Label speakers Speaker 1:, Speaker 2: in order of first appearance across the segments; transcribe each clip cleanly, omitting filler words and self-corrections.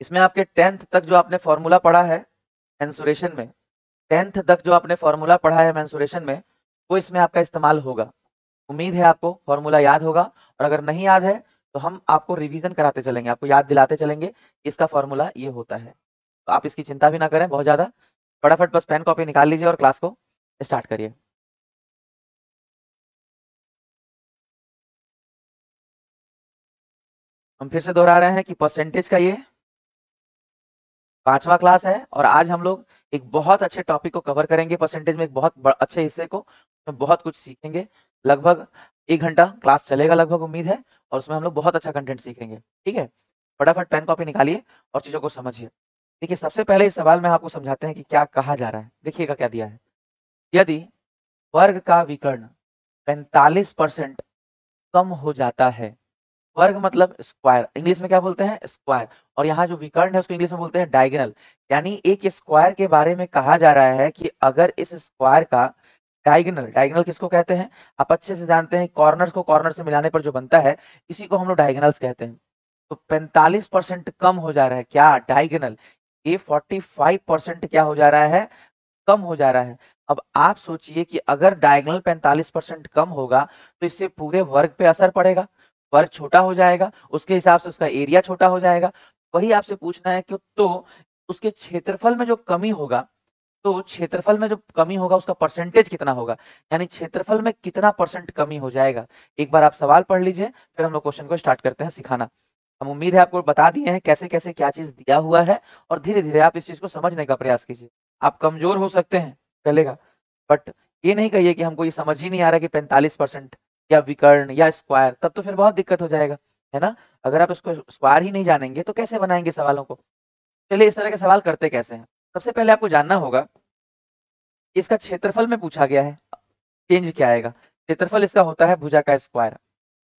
Speaker 1: इसमें आपके 10th तक जो आपने फॉर्मूला पढ़ा है मेंसुरेशन में, 10th तक जो आपने फॉर्मूला पढ़ा है मेंसुरेशन में, वो इसमें आपका इस्तेमाल होगा। उम्मीद है आपको फॉर्मूला याद होगा, और अगर नहीं याद है तो हम आपको रिवीजन कराते चलेंगे, आपको याद दिलाते चलेंगे इसका फॉर्मूला ये होता है। तो आप इसकी चिंता भी ना करें बहुत ज़्यादा, फटाफट बस पेन कॉपी निकाल लीजिए और क्लास को स्टार्ट करिए। हम फिर से दोहरा रहे हैं कि परसेंटेज का ये 5वां क्लास है, और आज हम लोग एक बहुत अच्छे टॉपिक को कवर करेंगे परसेंटेज में, एक बहुत अच्छे हिस्से को, उसमें बहुत कुछ सीखेंगे। लगभग 1 घंटा क्लास चलेगा लगभग, उम्मीद है, और उसमें हम लोग बहुत अच्छा कंटेंट सीखेंगे। ठीक है, फटाफट पेन कॉपी निकालिए और चीज़ों को समझिए। देखिए, सबसे पहले इस सवाल में आपको समझाते हैं कि क्या कहा जा रहा है। देखिएगा क्या दिया है। यदि वर्ग का विकर्ण 45% कम हो जाता है, वर्ग मतलब स्क्वायर, इंग्लिश में क्या बोलते हैं, स्क्वायर, और यहाँ जो विकर्ण है उसको इंग्लिश में बोलते हैं डायगोनल। यानी एक स्क्वायर के बारे में कहा जा रहा है कि अगर इस स्क्वायर का डायगोनल, डायगोनल किसको कहते हैं, आप अच्छे से जानते हैं, कॉर्नर को कॉर्नर से मिलाने पर जो बनता है इसी को हम लोग डायगोनल्स कहते हैं। तो 45% कम हो जा रहा है क्या, डायगोनल, ये 45% क्या हो जा रहा है, कम हो जा रहा है। अब आप सोचिए कि अगर डायगोनल 45% कम होगा तो इससे पूरे वर्ग पे असर पड़ेगा, वर्ग छोटा हो जाएगा, उसके हिसाब से उसका एरिया छोटा हो जाएगा। वही आपसे पूछना है कि तो उसके क्षेत्रफल में जो कमी होगा, तो क्षेत्रफल में जो कमी होगा उसका परसेंटेज कितना होगा, यानी क्षेत्रफल में कितना परसेंट कमी हो जाएगा। एक बार आप सवाल पढ़ लीजिए, फिर हम लोग क्वेश्चन को स्टार्ट करते हैं सिखाना। हम उम्मीद है आपको बता दिए हैं कैसे कैसे क्या चीज दिया हुआ है, और धीरे धीरे आप इस चीज को समझने का प्रयास कीजिए। आप कमजोर हो सकते हैं, चलेगा, बट ये नहीं कहिए कि हमको ये समझ ही नहीं आ रहा कि 45% या विकर्ण या स्क्वायर, तब तो फिर बहुत दिक्कत हो जाएगा, है ना। अगर आप इसको स्क्वायर ही नहीं जानेंगे तो कैसे बनाएंगे सवालों को। चलिए, इस तरह के सवाल करते कैसे हैं। सबसे पहले आपको जानना होगा कि इसका क्षेत्रफल में पूछा गया है, चेंज क्या आएगा। क्षेत्रफल इसका होता है भुजा का स्क्वायर,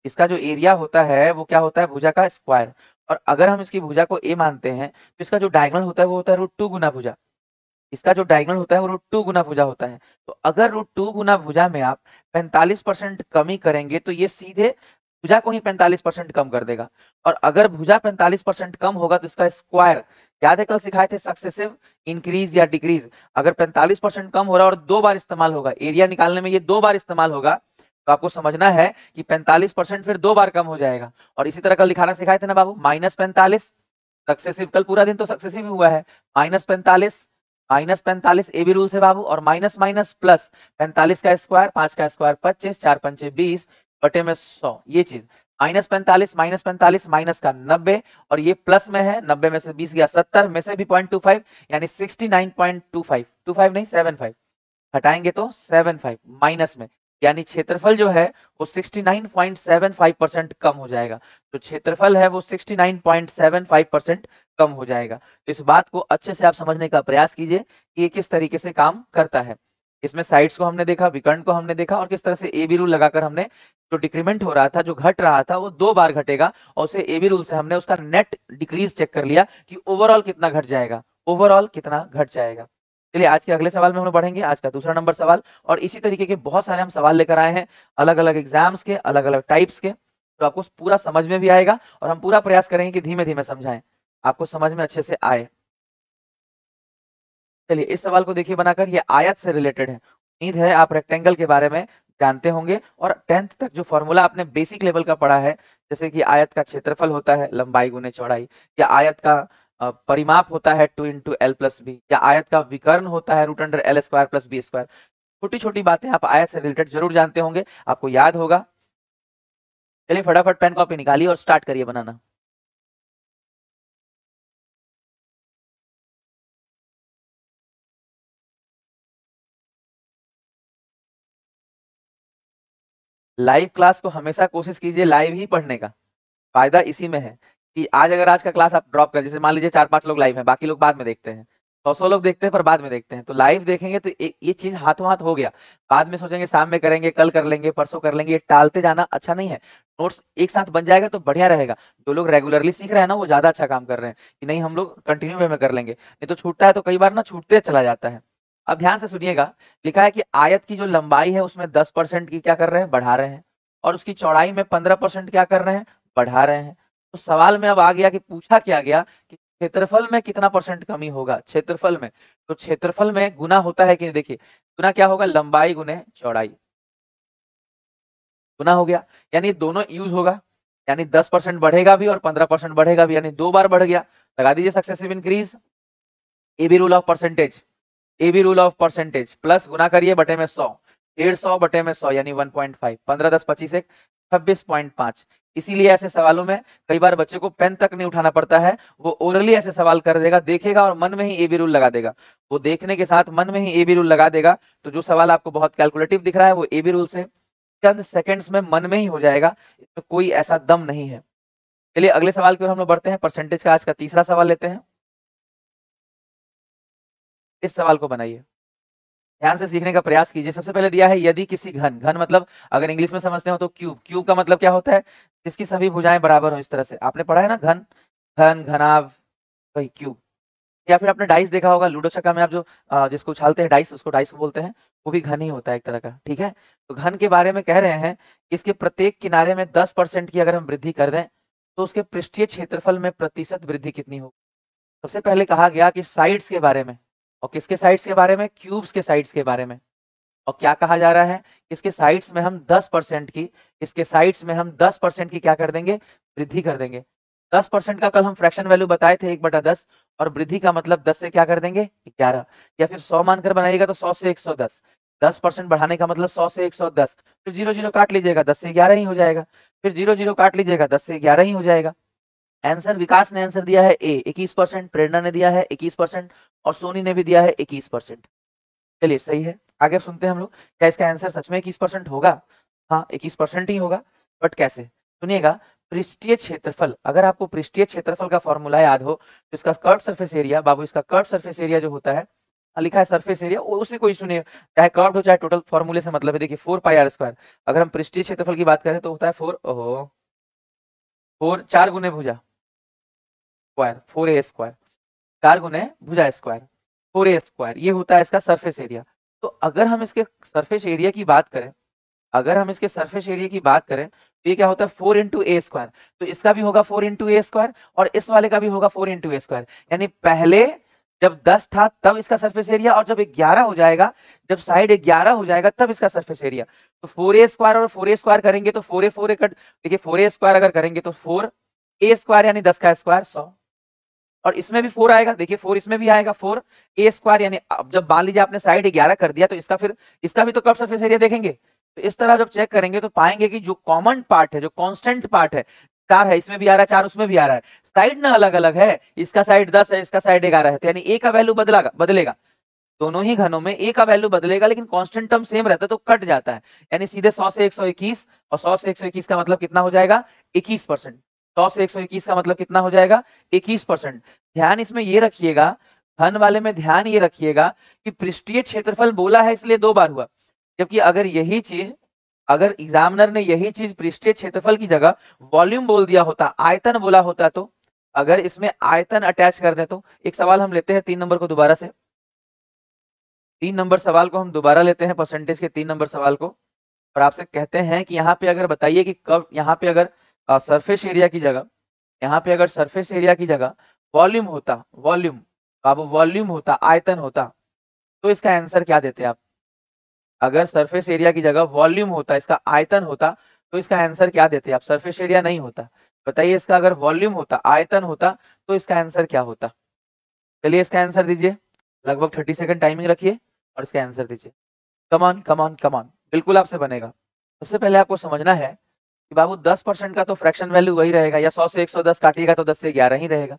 Speaker 1: इसका जो एरिया होता है वो क्या होता है, भुजा का स्क्वायर। और अगर हम इसकी भुजा को ए मानते हैं तो इसका जो डायगोनल होता है वो होता है √2 गुना भुजा, इसका जो डायगोनल होता है वो √2 गुना भुजा होता है। तो अगर √2 गुना भुजा में आप 45% कमी करेंगे तो ये सीधे भुजा को ही 45% कम कर देगा। और अगर भुजा 45% कम होगा तो इसका स्क्वायर, याद है कल सिखाए थे सक्सेसिव इंक्रीज या डिक्रीज, अगर 45% कम हो रहा है और 2 बार इस्तेमाल होगा, एरिया निकालने में ये 2 बार इस्तेमाल होगा, तो आपको समझना है कि 45% फिर 2 बार कम हो जाएगा। और इसी तरह कल दिखाना सिखाए थे ना बाबू, -45 सक्सेसिव, कल पूरा दिन तो सक्सेसिव ही हुआ है, -45 ए बी रूल से बाबू, और माइनस माइनस प्लस, 45 का स्क्वायर, 5 का स्क्वायर 25, 4 पंचे 20, बटे में 100, ये चीज -45 माइनस का 90, और ये प्लस में है, 90 में से 20 गया 70, में से भी 0.25 यानी 69.25, 25 नहीं 75, हटाएंगे तो 75 माइनस में, यानी क्षेत्रफल जो है वो 69.75% कम हो जाएगा। तो क्षेत्रफल है वो 69.75% कम हो जाएगा। तो इस बात को अच्छे से आप समझने का प्रयास कीजिए कि ये किस तरीके से काम करता है। इसमें साइड्स को हमने देखा, विकर्ण को हमने देखा, और किस तरह से ए बी रूल लगाकर हमने जो डिक्रीमेंट हो रहा था, जो घट रहा था, वो 2 बार घटेगा, और उसे ए बी रूल से हमने उसका नेट डिक्रीज चेक कर लिया कि ओवरऑल कितना घट जाएगा, ओवरऑल कितना घट जाएगा। चलिए, आज के अगले सवाल में हम लोग बढ़ेंगे, आज का दूसरा नंबर सवाल, और इसी तरीके के बहुत सारे हम सवाल लेकर आए हैं अलग अलग एग्जाम्स के, अलग अलग टाइप्स के, तो आपको पूरा समझ में भी आएगा, और हम पूरा प्रयास करेंगे कि धीमे धीमे समझाएं, आपको समझ में अच्छे से आए। चलिए, इस सवाल को देखिए बनाकर, ये आयत से रिलेटेड है। उम्मीद है आप रेक्टेंगल के बारे में जानते होंगे, और 10th तक जो फॉर्मूला आपने बेसिक लेवल का पढ़ा है, जैसे कि आयत का क्षेत्रफल होता है लंबाई गुने चौड़ाई, या आयत का परिमाप होता है 2 × l+b, या आयत का विकर्ण होता है √l² + b²। छोटी छोटी बातें आप आयत से रिलेटेड जरूर जानते होंगे, आपको याद होगा। चलिए, फटाफट पेन कॉपी निकालिए और स्टार्ट करिए बनाना। लाइव क्लास को हमेशा कोशिश कीजिए लाइव ही पढ़ने का, फायदा इसी में है कि आज का क्लास आप ड्रॉप कर, जैसे मान लीजिए 4-5 लोग लाइव हैं, बाकी लोग बाद में देखते हैं, 100 लोग देखते हैं पर बाद में देखते हैं, तो लाइव देखेंगे तो ये चीज हाथों हाथ हो गया, बाद में सोचेंगे शाम में करेंगे, कल कर लेंगे, परसों कर लेंगे, ये टालते जाना अच्छा नहीं है। नोट्स एक साथ बन जाएगा तो बढ़िया रहेगा। जो लोग रेगुलरली सीख रहे हैं ना, वो ज्यादा अच्छा काम कर रहे हैं कि नहीं हम लोग कंटिन्यू वे में कर लेंगे, नहीं तो छूटता है तो कई बार ना छूटते चला जाता है। अब ध्यान से सुनिएगा, लिखा है कि आयत की जो लंबाई है उसमें 10% की क्या कर रहे हैं, बढ़ा रहे हैं, और उसकी चौड़ाई में 15% क्या कर रहे हैं, बढ़ा रहे हैं। तो सवाल में अब आ गया कि पूछा क्या गया कि क्षेत्रफल में कितना परसेंट कमी होगा क्षेत्रफल में, तो क्षेत्रफल में गुना होता है कि नहीं, देखिए गुना क्या होगा, लंबाई गुने चौड़ाई, गुना हो गया, यानी दोनों यूज होगा, यानी 10% बढ़ेगा भी और 15% बढ़ेगा भी, यानी 2 बार बढ़ गया। लगा दीजिए successive increase, A B rule of percentage, A B rule of percentage plus गुना करिए बटे में 100, 150 बटे में 100 यानी 1.5, 15 10 25 1 26.5। इसीलिए ऐसे सवालों में कई बार बच्चे को पेन तक नहीं उठाना पड़ता है, वो ओरली ऐसे सवाल कर देगा, देखेगा और मन में ही ए बी रूल लगा देगा, वो देखने के साथ मन में ही ए बी रूल लगा देगा, तो जो सवाल आपको बहुत कैलकुलेटिव दिख रहा है वो ए बी रूल से चंद सेकंड्स में मन में ही हो जाएगा, इसमें कोई ऐसा दम नहीं है। चलिए अगले सवाल की ओर हम लोग बढ़ते हैं, परसेंटेज का आज का तीसरा सवाल लेते हैं। इस सवाल को बनाइए, ध्यान से सीखने का प्रयास कीजिए। सबसे पहले दिया है यदि किसी घन, घन मतलब अगर इंग्लिश में समझते हो तो क्यूब, क्यूब का मतलब क्या होता है, जिसकी सभी भुजाएं बराबर हो, इस तरह से आपने पढ़ा है ना, घन घन घनाभ वही क्यूब। या फिर आपने डाइस देखा होगा, लूडो छक्का में आप जो जिसको उछालते हैं डाइस, उसको डाइस को बोलते हैं, वो भी घन ही होता है एक तरह का, ठीक है। तो घन के बारे में कह रहे हैं कि इसके प्रत्येक किनारे में 10% की अगर हम वृद्धि कर दें तो उसके पृष्ठीय क्षेत्रफल में प्रतिशत वृद्धि कितनी होगी। सबसे पहले कहा गया कि साइड्स के बारे में, और किसके साइड्स के बारे में, क्यूब्स के साइड्स के बारे में। और क्या कहा जा रहा है, इसके साइड्स में हम 10% की, इसके साइड्स में हम 10% की क्या कर देंगे, वृद्धि कर देंगे। 10% का कल हम फ्रैक्शन वैल्यू बताए थे 1/10, और वृद्धि का मतलब 10 से क्या कर देंगे 11, या फिर 100 मानकर बनाइएगा तो 100 से 110, 10% बढ़ाने का मतलब 100 से 110, फिर 0 0 काट लीजिएगा 10 से 11 ही हो जाएगा, फिर 0 0 काट लीजिएगा 10 से 11 ही हो जाएगा। आंसर, विकास ने आंसर दिया है ए 21%, प्रेरणा ने दिया है 21%, और सोनी ने भी दिया है 21%। चलिए सही है, आगे सुनते हैं हम लोग, क्या इसका आंसर सच में 21% होगा। हाँ 21% ही होगा, बट कैसे, सुनिएगा। पृष्ठीय क्षेत्रफल, अगर आपको पृष्ठीय क्षेत्रफल का फॉर्मूला याद हो तो इसका कर्व सरफेस एरिया, बाबू इसका कर्व सरफेस एरिया जो होता है, लिखा है सरफेस एरिया, उसी को ही सुनिए, चाहे कर्व हो चाहे टोटल, फॉर्मूले से मतलब है, देखिए 4πr²। अगर हम पृष्ठीय क्षेत्रफल की बात करें तो होता है 4 गुने भुजा स्क्वायर, 4a², 4 गुने भुजा स्क्वायर 4a², ये होता है इसका सरफेस एरिया। तो अगर हम इसके सरफेस एरिया की बात करें, अगर हम इसके सरफेस एरिया की बात करें तो ये क्या होता है 4 × a², तो इसका भी होगा 4 × a² और इस वाले का भी होगा 4 × a², यानी पहले जब 10 था तब इसका सरफेस एरिया, और जब 11 हो जाएगा, जब साइड 11 हो जाएगा तब इसका सरफेस एरिया। तो 4a² और 4a² करेंगे तो 4a 4a कट, देखिए 4a² अगर करेंगे तो 4a² यानी 10 का स्क्वायर 100, और इसमें भी 4 आएगा, देखिए 4 इसमें भी आएगा, 4a² यानी अब जब मान लीजिए आपने साइड 11 कर दिया तो इसका फिर इसका भी तो कर्व सरफेस एरिया देखेंगे। तो इस तरह जब चेक करेंगे तो पाएंगे कि जो कॉमन पार्ट है, जो कांस्टेंट पार्ट है, 4 है, इसमें भी आ रहा है 4 उसमें भी आ रहा है, साइड ना अलग अलग है, इसका साइड 10 है, इसका साइड 11 है, तो यानी ए का वैल्यू बदलेगा, दोनों ही घनों में ए का वैल्यू बदलेगा, लेकिन कांस्टेंट टर्म सेम रहता है तो कट जाता है, यानी सीधे 100 से 121, और 100 से 121 का मतलब कितना हो जाएगा 21%, 100 से 121 का मतलब कितना हो जाएगा 21%। ध्यान इसमें ये रखिएगा, घन वाले में ध्यान ये रखिएगा कि पृष्ठीय क्षेत्रफल बोला है इसलिए 2 बार हुआ, जबकि अगर यही चीज, अगर एग्जामिनर ने यही चीज पृष्ठीय क्षेत्रफल की जगह वॉल्यूम बोल दिया होता, आयतन बोला होता, तो अगर इसमें आयतन अटैच कर दे तो, एक सवाल हम लेते हैं 3 नंबर को दोबारा से, 3 नंबर सवाल को हम दोबारा लेते हैं, परसेंटेज के 3 नंबर सवाल को, और आपसे कहते हैं कि यहाँ पे अगर बताइए कि कब, यहाँ पे अगर सरफेस एरिया की जगह, यहाँ पे अगर सरफेस एरिया की जगह वॉल्यूम होता, वॉल्यूम बाबू वॉल्यूम होता, आयतन होता, तो इसका आंसर क्या देते आप। अगर सरफेस एरिया की जगह वॉल्यूम होता, इसका आयतन होता, तो इसका आंसर क्या देते आप। सरफेस एरिया नहीं होता, बताइए इसका अगर वॉल्यूम होता, आयतन होता, तो इसका आंसर क्या होता। चलिए इसका आंसर दीजिए, लगभग 30 सेकंड टाइमिंग रखिए और इसका आंसर दीजिए। कमान कमान कमान, बिल्कुल आपसे बनेगा। सबसे पहले आपको समझना है कि बाबू 10% का तो फ्रैक्शन वैल्यू वही रहेगा, या 100 से 110 काटिएगा तो 10 से 11 ही रहेगा।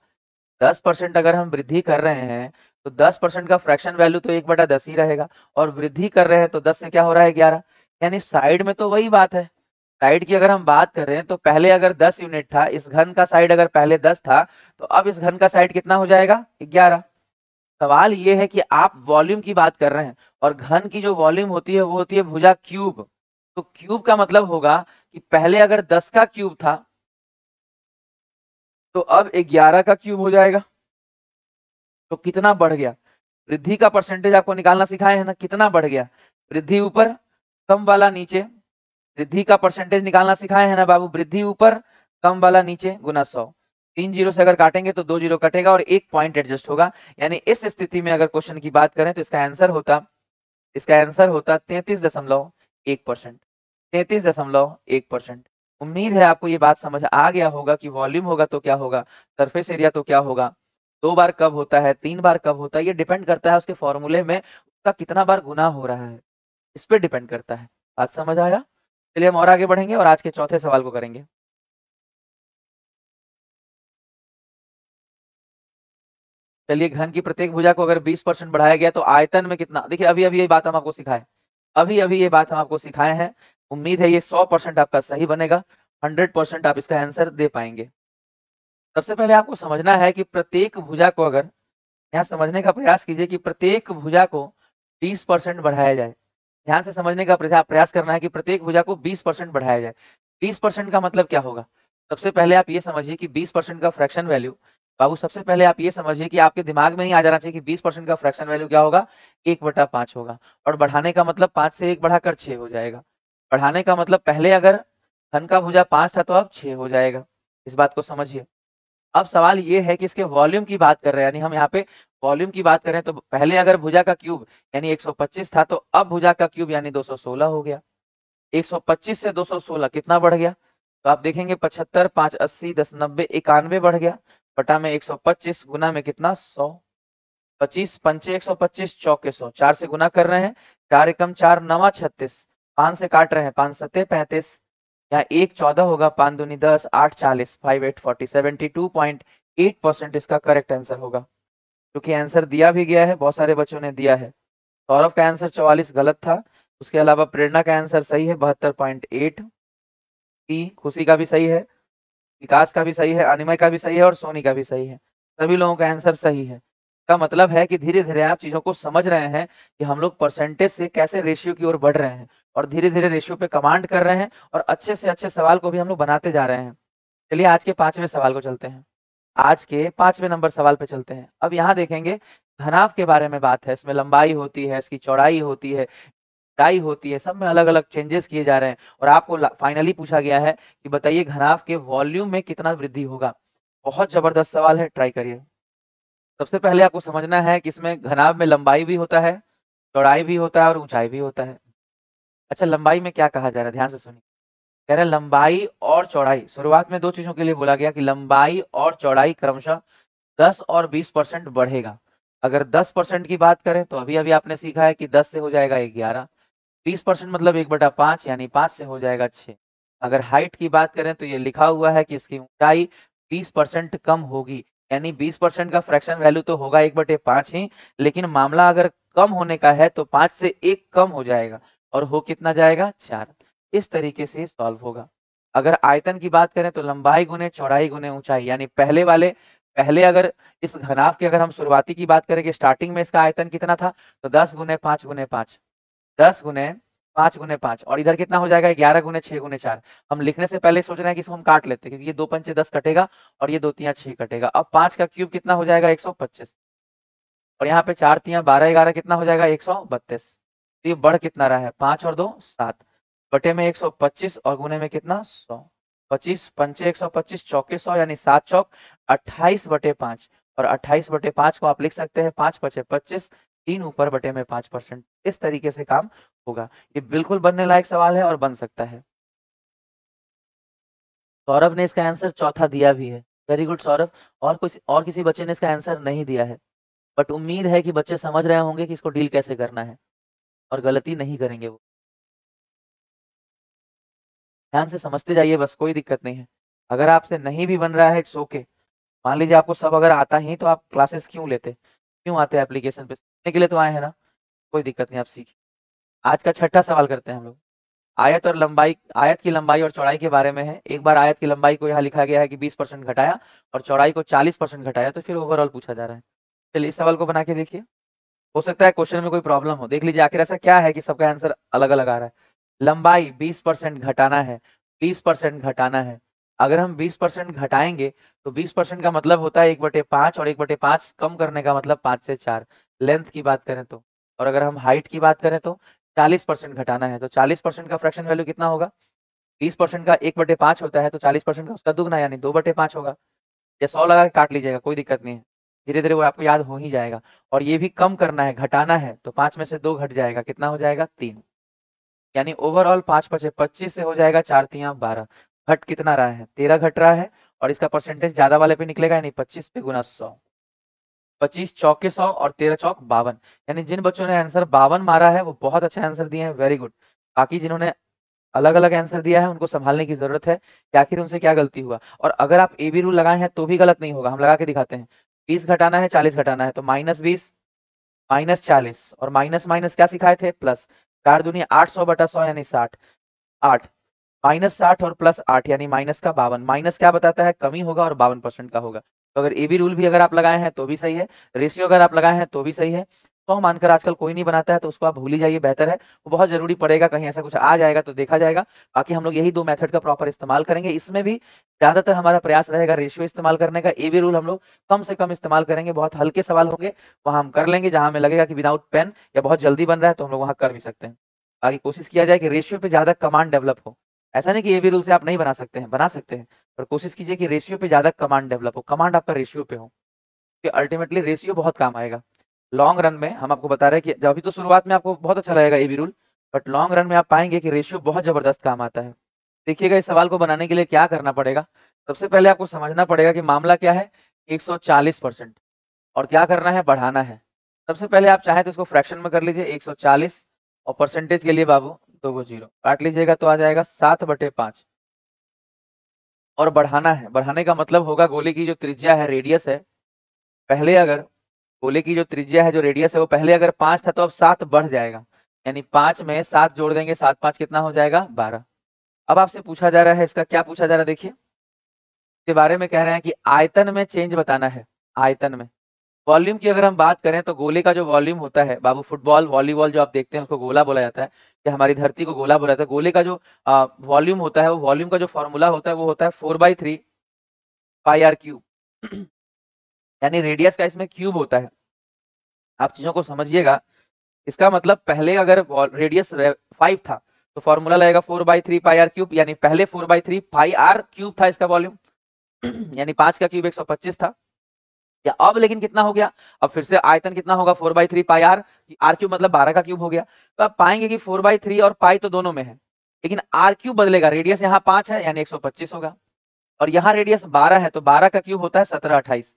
Speaker 1: 10% अगर हम वृद्धि कर रहे हैं तो 10% का फ्रैक्शन वैल्यू तो 1/10 ही रहेगा, और वृद्धि कर रहे हैं तो 10 से क्या हो रहा है 11, यानी साइड में तो वही बात है। साइड की अगर हम बात करें तो पहले अगर 10 यूनिट था, इस घन का साइड अगर पहले 10 था, तो अब इस घन का साइड कितना हो जाएगा 11। सवाल ये है कि आप वॉल्यूम की बात कर रहे हैं, और घन की जो वॉल्यूम होती है वो होती है भुजा क्यूब, तो क्यूब का मतलब होगा कि पहले अगर 10 का क्यूब था तो अब 11 का क्यूब हो जाएगा, तो कितना बढ़ गया। वृद्धि का परसेंटेज आपको निकालना सिखाए हैं ना, कितना बढ़ गया, वृद्धि ऊपर कम वाला नीचे, वृद्धि का परसेंटेज निकालना सिखाए हैं ना बाबू, वृद्धि ऊपर कम वाला नीचे गुना 100, 3 जीरो से अगर काटेंगे तो 2 जीरो कटेगा और 1 पॉइंट एडजस्ट होगा। यानी इस स्थिति में अगर क्वेश्चन की बात करें तो इसका आंसर होता 33.1%। 33.1%। उम्मीद है आपको ये बात समझ आ गया होगा कि वॉल्यूम होगा तो क्या होगा, सरफेस एरिया तो क्या होगा, 2 बार कब होता है, 3 बार कब होता है, ये डिपेंड करता है उसके फॉर्मूले में उसका कितना बार गुना हो रहा है, इस पे डिपेंड करता है। बात समझ आया? चलिए हम और आगे बढ़ेंगे और आज के चौथे सवाल को करेंगे। चलिए, घन की प्रत्येक भुजा को अगर 20% बढ़ाया गया तो आयतन में कितना, देखिए अभी अभी ये बात हम आपको सिखाए, अभी अभी ये बात हम आपको सिखाए हैं। उम्मीद है ये 100% आपका सही बनेगा, 100% आप इसका आंसर दे पाएंगे। सबसे पहले आपको समझना है कि प्रत्येक भुजा को, अगर यहाँ समझने का प्रयास कीजिए कि प्रत्येक भुजा को 20% बढ़ाया जाए। ध्यान से समझने का प्रयास करना है कि प्रत्येक भुजा को 20% बढ़ाया जाए। 20% का मतलब क्या होगा? सबसे पहले आप ये समझिए कि 20% का फ्रैक्शन वैल्यू, बाबू सबसे पहले आप ये समझिए कि आपके दिमाग में ही आ जाना चाहिए कि 20% का फ्रैक्शन वैल्यू क्या होगा, 1/5 होगा। और बढ़ाने का मतलब 5 से 1 बढ़ाकर 6 हो जाएगा। बढ़ाने का मतलब पहले अगर घन का भुजा 5 था तो अब 6 हो जाएगा। इस बात को समझिए। अब सवाल ये है कि इसके वॉल्यूम की बात कर रहे हैं, यानी हम यहाँ पे वॉल्यूम की बात करें तो पहले अगर भुजा का क्यूब यानी 125 था तो अब भुजा का क्यूब यानी 216 हो गया। 125 से 216 कितना बढ़ गया? तो आप देखेंगे 75, 5 80, 10 90, 91 बढ़ गया। बटा में 125 गुना में कितना 100। 25 पंचे 125 चौके 100, 4 से गुना कर रहे हैं, 4 एकम 4 नवा 36, 5 से काट रहे हैं, 5 सत्ते 35, यहाँ 1 14 होगा, 5 दूनी 10, 8 40, 5 8 40, 72.8% इसका करेक्ट आंसर होगा। क्योंकि आंसर दिया भी गया है, बहुत सारे बच्चों ने दिया है। सौरभ का आंसर 44 गलत था। उसके अलावा प्रेरणा का आंसर सही है 72.8, खुशी का भी सही है, विकास का भी सही है, अनिमय का भी सही है और सोनी का भी सही है। सभी लोगों का आंसर सही है। का मतलब है कि धीरे धीरे आप चीजों को समझ रहे हैं कि हम लोग परसेंटेज से कैसे रेशियो की ओर बढ़ रहे हैं और धीरे धीरे रेशियो पे कमांड कर रहे हैं और अच्छे से अच्छे सवाल को भी हम लोग बनाते जा रहे हैं। चलिए आज के 5वें सवाल को चलते हैं। आज के 5वें नंबर सवाल पे चलते हैं। अब यहाँ देखेंगे घनाभ के बारे में बात है, इसमें लंबाई होती है, इसकी चौड़ाई होती है, ऊंचाई होती है, सब में अलग अलग चेंजेस किए जा रहे हैं और आपको फाइनली पूछा गया है कि बताइए घनाभ के वॉल्यूम में कितना वृद्धि होगा। बहुत जबरदस्त सवाल है, ट्राई करिए। सबसे पहले आपको समझना है कि इसमें घनाभ में लंबाई भी होता है, चौड़ाई भी होता है और ऊंचाई भी होता है। अच्छा, लंबाई में क्या कहा जा रहा है, ध्यान से सुनिए। कह रहे हैं लंबाई और चौड़ाई, शुरुआत में 2 चीजों के लिए बोला गया कि लंबाई और चौड़ाई क्रमशः 10 और 20% बढ़ेगा। अगर 10% की बात करें तो अभी अभी आपने सीखा है कि 10 से हो जाएगा 11, 20% मतलब 1/5 यानी 5 से हो जाएगा 6। अगर हाइट की बात करें तो ये लिखा हुआ है कि इसकी ऊंचाई 20% कम होगी, यानी 20% का फ्रैक्शन वैल्यू तो होगा 1/5 ही, लेकिन मामला अगर कम होने का है तो 5 से 1 कम हो जाएगा और हो कितना जाएगा 4। इस तरीके से सॉल्व होगा। अगर आयतन की बात करें तो लंबाई गुने चौड़ाई गुने ऊंचाई, यानी पहले अगर इस घनाभ की अगर हम शुरुआती की बात करें कि स्टार्टिंग में इसका आयतन कितना था तो 10 गुने 5 गुने 5, 10 गुने 5 गुने 5 और इधर कितना हो जाएगा 11 गुने 6 गुने 4। हम लिखने से पहले सोच रहे हैं कि इसको हम काट लेते हैं क्योंकि ये 2 पंचे 10 कटेगा और ये 2 तियां 6 कटेगा। अब 5 का क्यूब कितना हो जाएगा 125 और यहाँ पे 4 तियां 12 11 कितना हो जाएगा 132। तो ये बढ़ कितना रहा है 5 और 2 7 बटे में 125 और गुने में कितना 100। 25 पंचे 125 चौके 100 यानी 7 चौक 28/5 और 28/5 को आप लिख सकते हैं 5 पचे 25, 3 ऊपर बटे में 5%। इस तरीके से काम होगा। ये बिल्कुल बनने लायक सवाल है और बन सकता है। सौरभ ने इसका आंसर चौथा दिया भी है, वेरी गुड सौरभ। और किसी बच्चे ने इसका आंसर नहीं दिया है, बट उम्मीद है कि बच्चे समझ रहे होंगे कि इसको डील कैसे करना है और गलती नहीं करेंगे वो। ध्यान से समझते जाइए बस, कोई दिक्कत नहीं है। अगर आपसे नहीं भी बन रहा है इट्स ओके। मान लीजिए आपको सब अगर आता ही तो आप क्लासेस क्यों लेते, क्यों आते हैं एप्लीकेशन पे, सीखने के लिए तो आए हैं ना। कोई दिक्कत नहीं, आप सीखिए। आज का छठा सवाल करते हैं हम लोग। आयत की लंबाई और चौड़ाई के बारे में है। एक बार आयत की लंबाई को यहाँ लिखा गया है कि 20% घटाया और चौड़ाई को 40% घटाया, तो फिर ओवरऑल पूछा जा रहा है। चलिए इस सवाल को बना के देखिए, हो सकता है क्वेश्चन में कोई प्रॉब्लम हो। देख लीजिए आखिर ऐसा क्या है कि सबका आंसर अलग अलग आ रहा है। लंबाई 20% घटाना है, 20% घटाना है। अगर हम 20% घटाएंगे तो 20% का मतलब होता है 1/5 और 1/5 कम करने का मतलब 5 से 4 लेंथ की बात करें तो। और अगर हम हाइट की बात करें तो 40% घटाना है, तो 40% का फ्रैक्शन वैल्यू कितना होगा? 20% का 1/5 होता है तो 40% का उसका दुगना यानी 2/5 होगा। या 100 लगा के काट लीजिएगा, कोई दिक्कत नहीं है, धीरे धीरे वो आपको याद हो ही जाएगा। और ये भी कम करना है, घटाना है, तो 5 में से 2 घट जाएगा, कितना हो जाएगा 3, यानी ओवरऑल 5 पचे 25 से हो जाएगा 4 तिया 12, घट कितना रहा है 13 घट रहा है। और इसका परसेंटेज ज्यादा वाले पे निकलेगा, यानी 25 पे गुना 100, 25 चौके 100 और 13 चौक 52, यानी जिन बच्चों ने आंसर 52 मारा है वो बहुत अच्छा आंसर दिए हैं, वेरी गुड। बाकी जिन्होंने अलग अलग आंसर दिया है उनको संभालने की जरूरत है कि आखिर उनसे क्या गलती हुआ। और अगर आप ए बी रूल लगाए हैं तो भी गलत नहीं होगा, हम लगा के दिखाते हैं। 20 घटाना है 40 घटाना है, तो -20 -40 और माइनस माइनस क्या सिखाए थे, प्लस, 4 दूनी 8, 100/100 यानी 60, 8 -60 और +8 यानी माइनस का 52, माइनस क्या बताता है, कमी होगा और 52% का होगा। तो अगर ए बी रूल भी अगर आप लगाए हैं तो भी सही है, रेशियो अगर आप लगाए हैं तो भी सही है। तो मानकर आजकल कोई नहीं बनाता है, तो उसको आप भूल ही जाइए, बेहतर है। वो बहुत जरूरी पड़ेगा, कहीं ऐसा कुछ आ जाएगा तो देखा जाएगा। बाकी हम लोग यही 2 मेथड का प्रॉपर इस्तेमाल करेंगे। इसमें भी ज्यादातर हमारा प्रयास रहेगा रेशियो इस्तेमाल करने का, ए बी रूल हम लोग कम से कम इस्तेमाल करेंगे। बहुत हल्के सवाल होंगे वहां हम कर लेंगे, जहां हमें लगेगा कि विदाउट पेन या बहुत जल्दी बन रहा है तो हम लोग वहां कर भी सकते हैं। बाकी कोशिश किया जाए कि रेशियो पे ज्यादा कमांड डेवलप हो। ऐसा नहीं कि ए बी रूल से आप नहीं बना सकते हैं, बना सकते हैं, पर कोशिश कीजिए कि रेशियो पे ज्यादा कमांड डेवलप हो, कमांड आपका रेशियो पे हो, कि अल्टीमेटली रेशियो बहुत काम आएगा। लॉन्ग रन में हम आपको बता रहे हैं कि अभी तो शुरुआत में आपको बहुत अच्छा लगेगा A B rule, but long run में आप पाएंगे कि रेशियो बहुत जबरदस्त काम आता है। देखिएगा इस सवाल को बनाने के लिए क्या करना पड़ेगा। सबसे पहले आपको समझना पड़ेगा कि मामला क्या है, 140%, और क्या करना है, बढ़ाना है। सबसे पहले आप चाहें तो इसको फ्रैक्शन में कर लीजिए 140, और परसेंटेज के लिए बाबू 2 को 0 काट लीजिएगा तो आ जाएगा 7/5। और बढ़ाना है, बढ़ाने का मतलब होगा गोले की जो त्रिज्या है, रेडियस है, पहले अगर गोले की जो त्रिज्या है, जो रेडियस है, वो पहले अगर 5 था तो अब 7 बढ़ जाएगा, यानी 5 में 7 जोड़ देंगे, 7 5 कितना हो जाएगा 12। अब आपसे पूछा जा रहा है, इसका क्या पूछा जा रहा है, देखिए के बारे में कह रहे हैं कि आयतन में चेंज बताना है। आयतन में वॉल्यूम की अगर हम बात करें तो गोले का जो वॉल्यूम होता है बाबू, फुटबॉल वॉलीबॉल जो आप देखते हैं उसको गोला बोला जाता है, कि हमारी धरती को गोला बोला जाता है। गोले का जो वॉल्यूम होता है, वो वॉल्यूम का जो फॉर्मूला होता है वो होता है 4/3 पाई आर क्यूब, यानी रेडियस का इसमें क्यूब होता है। आप चीजों को समझिएगा, इसका मतलब पहले अगर रेडियस 5 था तो फॉर्मूला लगेगा 4/3 पाई आर क्यूब, यानी पहले 4/3 पाई आर क्यूब था इसका वॉल्यूम, यानी 5 का क्यूब 125 था। या अब लेकिन कितना हो गया, अब फिर से आयतन कितना होगा 4/3 पाई आर, आर क्यूब मतलब 12 का क्यूब हो गया। तो आप पाएंगे कि 4/3 और पाई तो दोनों में है, लेकिन आर क्यूब बदलेगा, रेडियस यहाँ 5 है यानी 125 होगा, और यहाँ रेडियस 12 है तो 12 का क्यूब होता है 17/28,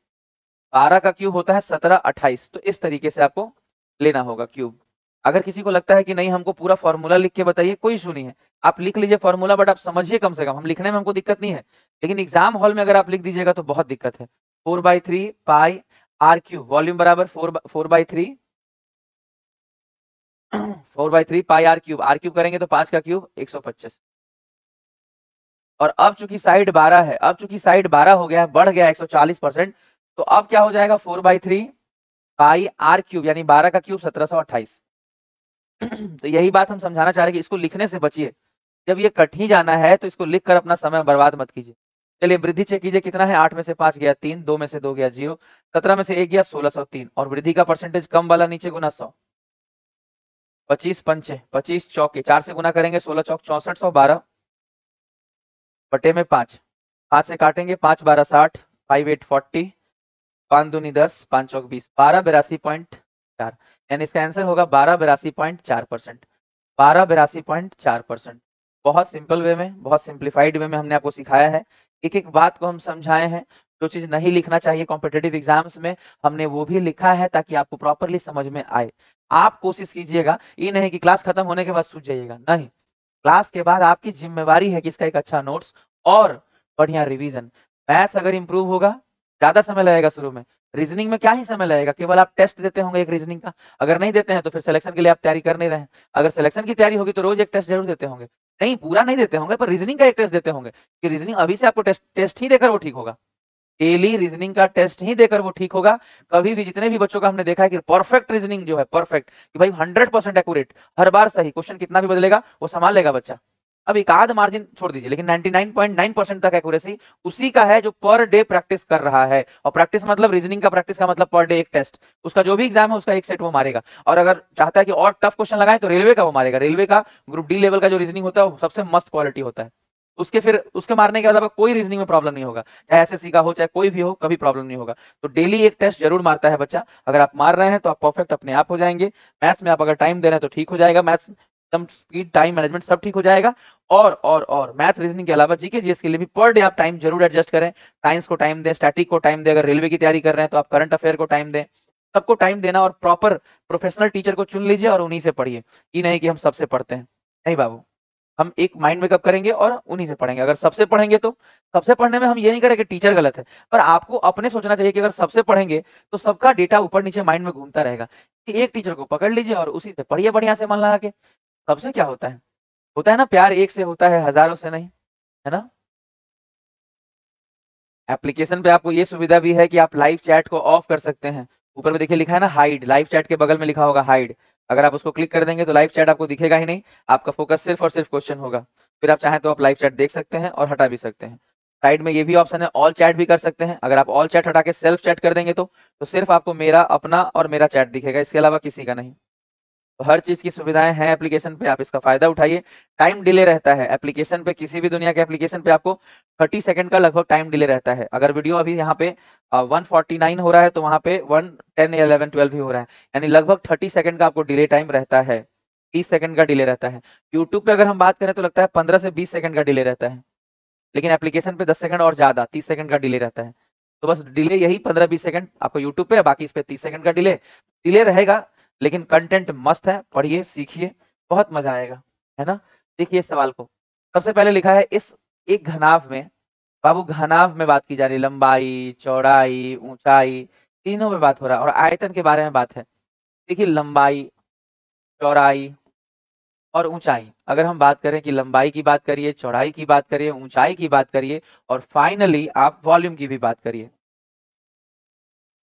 Speaker 1: 12 का क्यूब होता है 17/28। तो इस तरीके से आपको लेना होगा क्यूब। अगर किसी को लगता है कि नहीं हमको पूरा फॉर्मूला लिख के बताइए, कोई इशू नहीं है, आप लिख लीजिए फॉर्मूला, बट आप समझिए कम से कम, हम लिखने में हमको दिक्कत नहीं है, लेकिन एग्जाम हॉल में अगर आप लिख दीजिएगा तो बहुत दिक्कत है। 4/3 पाई आर क्यूब, वॉल्यूम बराबर 4/3 4/3 पाई आर क्यूब करेंगे तो 5 का क्यूब 125। और अब चूंकि साइड 12 है, अब चूंकि साइड 12 हो गया है, बढ़ गया 140%, तो अब क्या हो जाएगा 4/3 पाई आर क्यूब, यानी 12 का क्यूब 1728। तो यही बात हम समझाना चाह रहे हैं कि इसको लिखने से बचिए, जब ये कट ही जाना है तो इसको लिखकर अपना समय बर्बाद मत कीजिए। चलिए वृद्धि चेक कीजिए, कितना है, 8 में से 5 गया 3, 2 में से 2 गया 0, 17 में से 1 गया 1603, और वृद्धि का परसेंटेज कम वाला नीचे गुना 100, 25 पंचे 25 चौके, 4 से गुना करेंगे 16 चौक 64, 112 बटे में 5, 5 से काटेंगे 5 12 60, 5 8 40, 5 दूनी 10, 5 चौक 20, 1282.4, यानी इसका आंसर होगा 1282.4%, 1282.4%। बहुत सिंपल वे में, बहुत सिंप्लीफाइड वे में हमने आपको सिखाया है, एक एक बात को हम समझाए हैं। जो चीज नहीं लिखना चाहिए कॉम्पिटेटिव एग्जाम्स में हमने वो भी लिखा है, ताकि आपको प्रॉपरली समझ में आए। आप कोशिश कीजिएगा, ये नहीं कि क्लास खत्म होने के बाद सूझ जाइएगा, नहीं, क्लास के बाद आपकी जिम्मेवारी है कि इसका एक अच्छा नोट्स और बढ़िया रिवीजन। मैथ्स अगर इंप्रूव होगा, ज्यादा समय लगेगा शुरू में, रीजनिंग में क्या ही समय लगेगा, केवल आप टेस्ट देते होंगे एक रीजनिंग का, अगर नहीं देते हैं तो फिर सिलेक्शन के लिए आप तैयारी कर नहीं रहे हैं। अगर सिलेक्शन की तैयारी होगी तो रोज एक टेस्ट जरूर देते होंगे, नहीं पूरा नहीं देते होंगे पर रीजनिंग का एक टेस्ट देते होंगे, कि रीजनिंग अभी से आपको टेस्ट ही देकर वो ठीक होगा, डेली रीजनिंग का टेस्ट ही देकर वो ठीक होगा। कभी भी जितने भी बच्चों का हमने देखा है कि परफेक्ट रीजनिंग जो है, परफेक्ट कि भाई 100% एक्यूरेट, हर बार सही, क्वेश्चन कितना भी बदलेगा वो संभाल लेगा बच्चा। अब एक आध मार्जिन छोड़ दीजिए, लेकिन 99.9% तक एक्यूरेसी उसी का है जो पर डे प्रैक्टिस कर रहा है। और प्रैक्टिस मतलब रीजनिंग का प्रैक्टिस का मतलब पर डे एक टेस्ट, उसका जो भी एग्जाम है उसका एक सेट वो मारेगा। और अगर चाहता है कि और टफ क्वेश्चन लगाए तो रेलवे का वो मारेगा, रेलवे का ग्रुप डी लेवल का जो रीजनिंग होता है वो सबसे मस्त क्वालिटी होता है। उसके मारने के बाद आपको कोई रीजनिंग में प्रॉब्लम नहीं होगा, चाहे एसएससी का हो चाहे कोई भी हो, कभी प्रॉब्लम नहीं होगा। तो डेली एक टेस्ट जरूर मारता है बच्चा, अगर आप मार रहे हैं तो आप परफेक्ट अपने आप हो जाएंगे। मैथ्स में आप अगर टाइम दे रहे हैं तो ठीक हो जाएगा, मैथ्स एकदम स्पीड टाइम मैनेजमेंट सब ठीक हो जाएगा। और मैथ रीजनिंग के अलावा जीके जीएस के लिए भी पर डे आप टाइम जरूर एडजस्ट करें। साइंस को टाइम दें, स्टैटिक को टाइम दें, अगर रेलवे की तैयारी कर रहे हैं तो आप करंट अफेयर को टाइम दें, सबको टाइम देना, और प्रॉपर प्रोफेशनल टीचर को चुन लीजिए और उन्हीं से पढ़िए। ये नहीं कि हम सबसे पढ़ते हैं, नहीं बाबू, हम एक माइंड मेकअप करेंगे और उन्हीं से पढ़ेंगे। अगर सबसे पढ़ेंगे तो सबसे पढ़ने में हम ये नहीं करेंगे टीचर गलत है, पर आपको अपने सोचना चाहिए कि अगर सबसे पढ़ेंगे तो सबका डेटा ऊपर नीचे माइंड में घूमता रहेगा। एक टीचर को पकड़ लीजिए और उसी से पढ़िए बढ़िया से मन लगा के। सबसे क्या होता है ना, प्यार एक से होता है, हजारों से नहीं, है ना। एप्लीकेशन पे आपको ये सुविधा भी है कि आप लाइव चैट को ऑफ कर सकते हैं। ऊपर में देखिए लिखा है ना हाइड, लाइव चैट के बगल में लिखा होगा हाइड, अगर आप उसको क्लिक कर देंगे तो लाइव चैट आपको दिखेगा ही नहीं, आपका फोकस सिर्फ और सिर्फ क्वेश्चन होगा। फिर आप चाहें तो आप लाइव चैट देख सकते हैं और हटा भी सकते हैं। साइड में ये भी ऑप्शन है, ऑल चैट भी कर सकते हैं। अगर आप ऑल चैट हटा के सेल्फ चैट कर देंगे तो सिर्फ आपको मेरा अपना और मेरा चैट दिखेगा, इसके अलावा किसी का नहीं। तो हर चीज की सुविधाएं हैं एप्लीकेशन पे, आप इसका फायदा उठाइए। टाइम डिले रहता है एप्लीकेशन पे, किसी भी दुनिया के एप्लीकेशन पे आपको 30 सेकंड का लगभग टाइम डिले रहता है। अगर वीडियो अभी यहाँ पे 149 हो रहा है तो वहाँ पे 110 11 12 भी हो रहा है, यानी लगभग 30 सेकंड का आपको डिले टाइम रहता है, 30 सेकंड का डिले रहता है। यूट्यूब पे अगर हम बात करें तो लगता है 15 से 20 सेकंड का डिले रहता है, लेकिन एप्लीकेशन पे 10 सेकंड और ज्यादा 30 सेकंड का डिले रहता है। तो बस डिले यही 15-20 सेकंड आपको यूट्यूब पे, बाकी इस पे 30 सेकंड का डिले रहेगा। लेकिन कंटेंट मस्त है, पढ़िए सीखिए, बहुत मजा आएगा, है ना। देखिए इस सवाल को, सबसे पहले लिखा है इस एक घनाभ में, बाबू घनाभ में बात की जा रही, लंबाई चौड़ाई ऊंचाई तीनों में बात हो रहा है और आयतन के बारे में बात है। देखिए लंबाई चौड़ाई और ऊंचाई, अगर हम बात करें कि लंबाई की बात करिए, चौड़ाई की बात करिए, ऊंचाई की बात करिए, और फाइनली आप वॉल्यूम की भी बात करिए,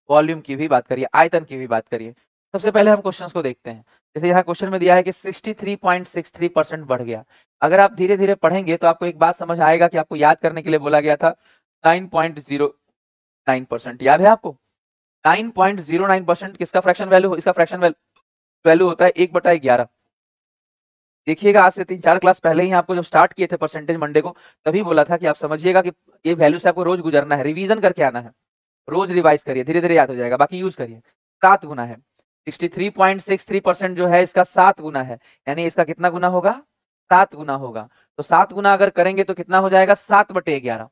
Speaker 1: वॉल्यूम की भी बात करिए, आयतन की भी बात करिए। सबसे पहले हम क्वेश्चंस को देखते हैं। जैसे यहाँ क्वेश्चन में दिया है कि 63.63% बढ़ गया। अगर आप धीरे धीरे पढ़ेंगे तो आपको एक बात समझ आएगा कि आपको याद करने के लिए बोला गया था 9.09%, याद है आपको 9.09% किसका फ्रैक्शन वैल्यू, इसका फ्रैक्शन वैल्यू होता है 1/11। देखिएगा आज से 3-4 क्लास पहले ही आपको जब स्टार्ट किए थे परसेंटेज मंडे को, तभी बोला था कि आप समझिएगा कि ये वैल्यू से आपको रोज गुजरना है, रिवीजन करके आना है, रोज रिवाइज करिए, धीरे धीरे याद हो जाएगा, बाकी यूज करिए। 7 गुना है 63.63% जो है इसका 7 गुना है, यानी इसका कितना गुना होगा, 7 गुना होगा। तो 7 गुना अगर करेंगे तो कितना हो जाएगा, 7/11,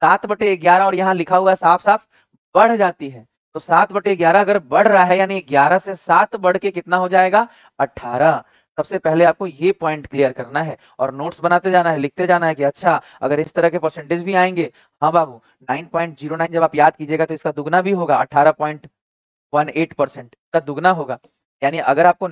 Speaker 1: 7/11, और यहाँ लिखा हुआ है साफ साफ बढ़ जाती है। तो 7/11 अगर बढ़ रहा है यानी 11 से 7 बढ़ के कितना हो जाएगा, 18। सबसे पहले आपको ये पॉइंट क्लियर करना है और नोट्स बनाते जाना है, लिखते जाना है कि अच्छा अगर इस तरह के परसेंटेज भी आएंगे, हाँ बाबू 9.09 जब आप याद कीजिएगा तो इसका दुगना भी होगा, 18.18% का दुगना होगा। यानी अगर आपको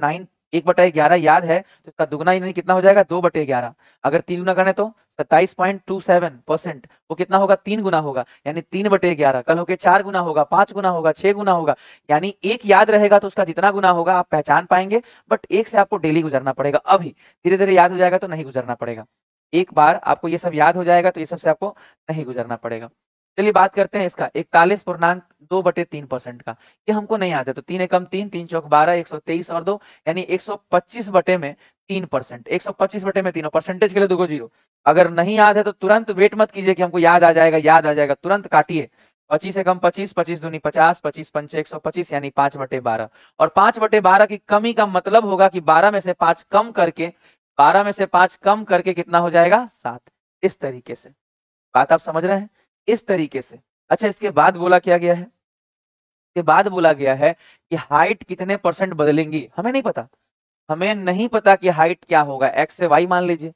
Speaker 1: 1/11 याद है तो इसका दुगना यानी कितना हो जाएगा, 2/11। अगर 3 गुना करें तो 27.27%, वो कितना होगा, 3 गुना होगा, यानी 3/11। कल होके 4 गुना होगा, 5 गुना होगा, 6 गुना होगा, यानी एक याद रहेगा तो उसका जितना गुना होगा आप पहचान पाएंगे। बट एक से आपको डेली गुजरना पड़ेगा, अभी धीरे धीरे याद हो जाएगा तो नहीं गुजरना पड़ेगा। एक बार आपको ये सब याद हो जाएगा तो ये सबसे आपको नहीं गुजरना पड़ेगा। चलिए बात करते हैं इसका 41.2/3% का। ये हमको नहीं याद है तो 3 एकम 3, 3 चौक 12, 123 और 2 यानी 125/3%, 125/3 परसेंटेज के लिए 2 को 0। अगर नहीं याद है तो तुरंत वेट मत कीजिए कि हमको याद आ जाएगा, याद आ जाएगा, तुरंत काटिए। 25 एकम 25, 25 दूनी 50, 25 पंचे 125 यानी 5/12। और 5/12 की कमी का मतलब होगा कि 12 में से 5 कम करके, 12 में से 5 कम करके कितना हो जाएगा, 7। इस तरीके से बात आप समझ रहे हैं, इस तरीके से। अच्छा इसके बाद बोला क्या गया है, इसके बाद बोला गया है कि हाइट कितने परसेंट बदलेंगी, हमें नहीं पता, हमें नहीं पता कि हाइट क्या होगा, एक्स से वाई मान लीजिए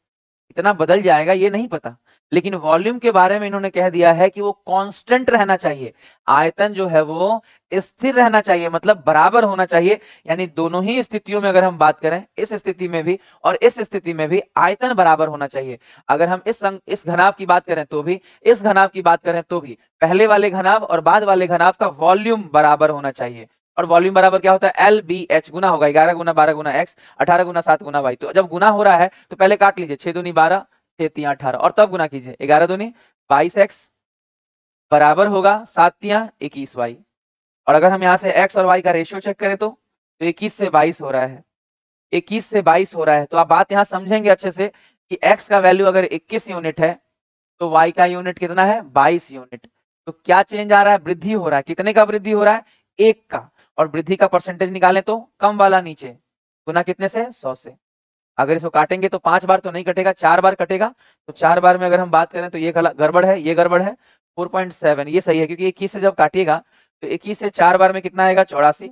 Speaker 1: इतना बदल जाएगा, ये नहीं पता। लेकिन वॉल्यूम के बारे में इन्होंने कह दिया है कि वो कांस्टेंट रहना चाहिए, आयतन जो है वो स्थिर रहना चाहिए, मतलब बराबर होना चाहिए। यानी दोनों ही स्थितियों में अगर हम बात करें, इस स्थिति में भी और इस स्थिति में भी आयतन बराबर होना चाहिए। अगर हम इस घनाभ की बात करें तो भी, इस घनाभ की बात करें तो भी, पहले वाले घनाभ और बाद वाले घनाभ का वॉल्यूम बराबर होना चाहिए। और वॉल्यूम बराबर क्या होता है, LBH गुना होगा 11 गुना 12 गुना x, 18 गुना 7 गुना y। तो जब गुना हो रहा है तो पहले काट लीजिए, 6 दूनी 12, 6 3 18, और तब गुना कीजिए, 11 दूनी 22x बराबर होगा 7 3 21y। और अगर हम यहाँ से x और y का रेशियो चेक करें तो 21 से 22 हो रहा है, 21 से 22 हो रहा है। तो आप बात यहाँ समझेंगे अच्छे से कि x का वैल्यू अगर 21 यूनिट है तो y का यूनिट कितना है 22 यूनिट। तो क्या चेंज आ रहा है, वृद्धि हो रहा है। कितने का वृद्धि हो रहा है, 1 का। और वृद्धि का परसेंटेज निकालें तो कम वाला नीचे, गुना कितने से 100 से। अगर इसको काटेंगे तो 5 बार तो नहीं कटेगा, 4 बार कटेगा। तो 4 बार में अगर हम बात करें तो ये गड़बड़ है, ये गड़बड़ है। 4.7 ये सही है, क्योंकि 21 से जब काटिएगा तो 21 से 4 बार में कितना आएगा 84।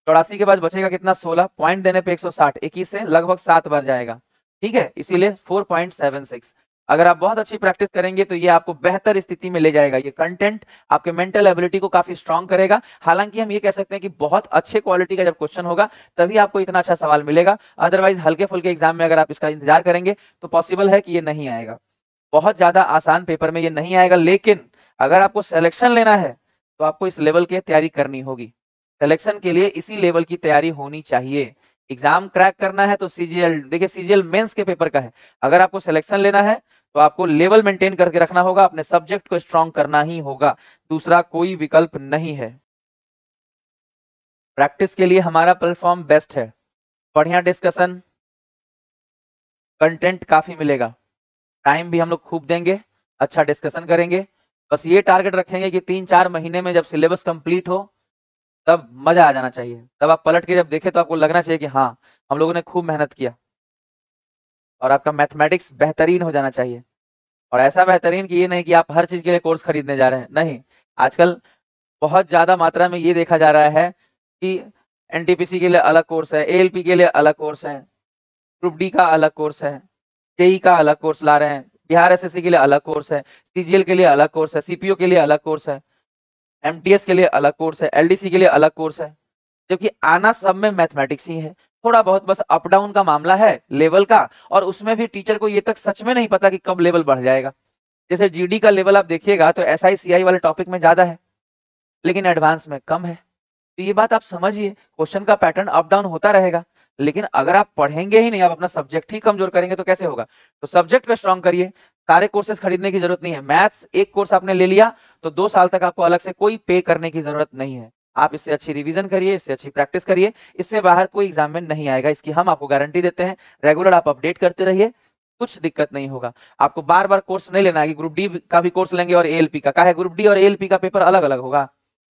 Speaker 1: 84 के बाद बचेगा कितना 16, पॉइंट देने पे 160, 21 से लगभग 7 बार जाएगा। ठीक है, इसीलिए 4.76। अगर आप बहुत अच्छी प्रैक्टिस करेंगे तो ये आपको बेहतर स्थिति में ले जाएगा। ये कंटेंट आपके मेंटल एबिलिटी को काफी स्ट्रांग करेगा। हालांकि हम ये कह सकते हैं कि बहुत अच्छे क्वालिटी का जब क्वेश्चन होगा तभी आपको इतना अच्छा सवाल मिलेगा। अदरवाइज हल्के फुल्के एग्जाम में अगर आप इसका इंतजार करेंगे तो पॉसिबल है कि ये नहीं आएगा। बहुत ज्यादा आसान पेपर में ये नहीं आएगा। लेकिन अगर आपको सिलेक्शन लेना है तो आपको इस लेवल की तैयारी करनी होगी। सिलेक्शन के लिए इसी लेवल की तैयारी होनी चाहिए। एग्जाम क्रैक करना है तो सीजीएल, देखिए सीजीएल मेंस के पेपर का है। अगर आपको सिलेक्शन लेना है तो आपको लेवल मेंटेन करके रखना होगा, अपने सब्जेक्ट को स्ट्रॉन्ग करना ही होगा, दूसरा कोई विकल्प नहीं है। प्रैक्टिस के लिए हमारा प्लेटफॉर्म बेस्ट है। बढ़िया डिस्कशन, कंटेंट काफी मिलेगा, टाइम भी हम लोग खूब देंगे, अच्छा डिस्कशन करेंगे। बस ये टारगेट रखेंगे कि 3-4 महीने में जब सिलेबस कंप्लीट हो तब मजा आ जाना चाहिए। तब आप पलट के जब देखें तो आपको लगना चाहिए कि हाँ हम लोगों ने खूब मेहनत किया। और आपका मैथमेटिक्स बेहतरीन हो जाना चाहिए। और ऐसा बेहतरीन कि ये नहीं कि आप हर चीज के लिए कोर्स खरीदने जा रहे हैं, नहीं। आजकल बहुत ज्यादा मात्रा में ये देखा जा रहा है कि एनटीपीसी के लिए अलग कोर्स है, एएलपी के लिए अलग कोर्स है, ग्रुप डी का अलग कोर्स है, जेई का अलग कोर्स ला रहे हैं, बिहार एसएससी के लिए अलग कोर्स है, सीजीएल के लिए अलग कोर्स है, सीपीओ के लिए अलग कोर्स है, एमटीएस के लिए अलग कोर्स है, एलडीसी के लिए अलग कोर्स है। जबकि आना सब में मैथमेटिक्स ही है। थोड़ा बहुत बस अप डाउन का मामला है लेवल का, और उसमें भी टीचर को ये तक सच में नहीं पता कि कब लेवल बढ़ जाएगा। जैसे जीडी का लेवल आप देखिएगा तो एसआई सीआई वाले टॉपिक में ज्यादा है लेकिन एडवांस में कम है। तो ये बात आप समझिए, क्वेश्चन का पैटर्न अप डाउन होता रहेगा। लेकिन अगर आप पढ़ेंगे ही नहीं, आप अपना सब्जेक्ट ही कमजोर करेंगे तो कैसे होगा। तो सब्जेक्ट को स्ट्रॉन्ग करिए। सारे कोर्सेज खरीदने की जरूरत नहीं है। मैथ्स एक कोर्स आपने ले लिया तो 2 साल तक आपको अलग से कोई पे करने की जरूरत नहीं है। आप इससे अच्छी रिवीजन करिए, इससे अच्छी प्रैक्टिस करिए, इससे बाहर कोई एग्जाम में नहीं आएगा, इसकी हम आपको गारंटी देते हैं। रेगुलर आप अपडेट करते रहिए, कुछ दिक्कत नहीं होगा। आपको बार बार कोर्स नहीं लेना है कि ग्रुप डी का भी कोर्स लेंगे और एएलपी का है, ग्रुप डी और एएलपी का पेपर अलग अलग होगा।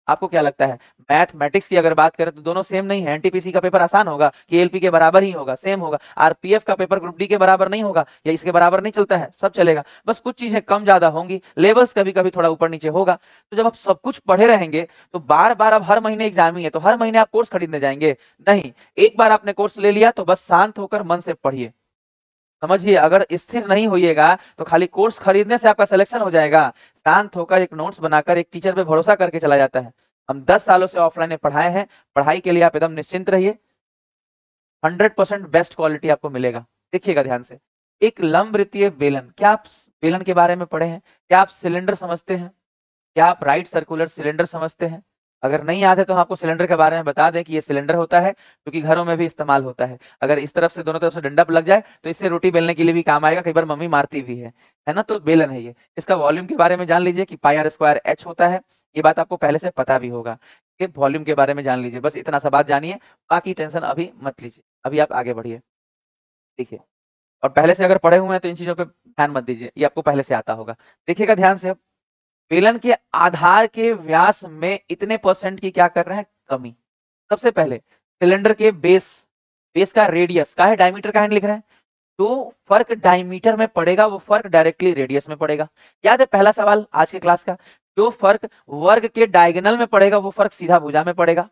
Speaker 1: आपको क्या लगता है, मैथमेटिक्स की अगर बात करें तो दोनों सेम नहीं है। एनटीपीसी का पेपर आसान होगा कि एएलपी के बराबर ही होगा, सेम होगा। आरपीएफ का पेपर ग्रुप डी के बराबर नहीं होगा या इसके बराबर नहीं चलता है, सब चलेगा। बस कुछ चीजें कम ज्यादा होंगी, लेवल्स कभी कभी थोड़ा ऊपर नीचे होगा। तो जब आप सब कुछ पढ़े रहेंगे तो बार बार अब हर महीने एग्जाम ही है तो हर महीने आप कोर्स खरीदने जाएंगे नहीं। एक बार आपने कोर्स ले लिया तो बस शांत होकर मन से पढ़िए। समझिए, अगर स्थिर नहीं होइएगा तो खाली कोर्स खरीदने से आपका सिलेक्शन हो जाएगा। शांत होकर एक नोट्स बनाकर एक टीचर पे भरोसा करके चला जाता है। हम 10 सालों से ऑफलाइन में पढ़ाए हैं, पढ़ाई के लिए आप एकदम निश्चिंत रहिए। 100% बेस्ट क्वालिटी आपको मिलेगा। देखिएगा ध्यान से, एक लंबवृत्तीय बेलन, क्या आप बेलन के बारे में पढ़े हैं? क्या आप सिलेंडर समझते हैं? क्या आप राइट सर्कुलर सिलेंडर समझते हैं? अगर नहीं याद है तो हम आपको सिलेंडर के बारे में बता दें कि ये सिलेंडर होता है क्योंकि घरों में भी इस्तेमाल होता है। अगर इस तरफ से दोनों तरफ से डंडा लग जाए तो इससे रोटी बेलने के लिए भी काम आएगा, कई बार मम्मी मारती भी है ना। तो बेलन है ये। इसका वॉल्यूम के बारे में जान लीजिए कि पाई आर स्क्वायर एच होता है। ये बात आपको पहले से पता भी होगा कि वॉल्यूम के बारे में जान लीजिए। बस इतना सा बात जानिए, बाकी टेंशन अभी मत लीजिए, अभी आप आगे बढ़िए। देखिए, और पहले से अगर पढ़े हुए हैं तो इन चीजों पे ध्यान मत दीजिए, ये आपको पहले से आता होगा। देखिएगा ध्यान से, अब बेलन के आधार के व्यास में इतने परसेंट की क्या कर रहे हैं, कमी। सबसे पहले सिलेंडर के बेस का रेडियस का है, डायमीटर का है लिख रहे हैं। जो फर्क डायमीटर में पड़ेगा वो फर्क डायरेक्टली रेडियस में पड़ेगा। याद है पहला सवाल आज के क्लास का, जो फर्क वर्ग के डायगोनल में पड़ेगा वो फर्क सीधा भुजा में पड़ेगा।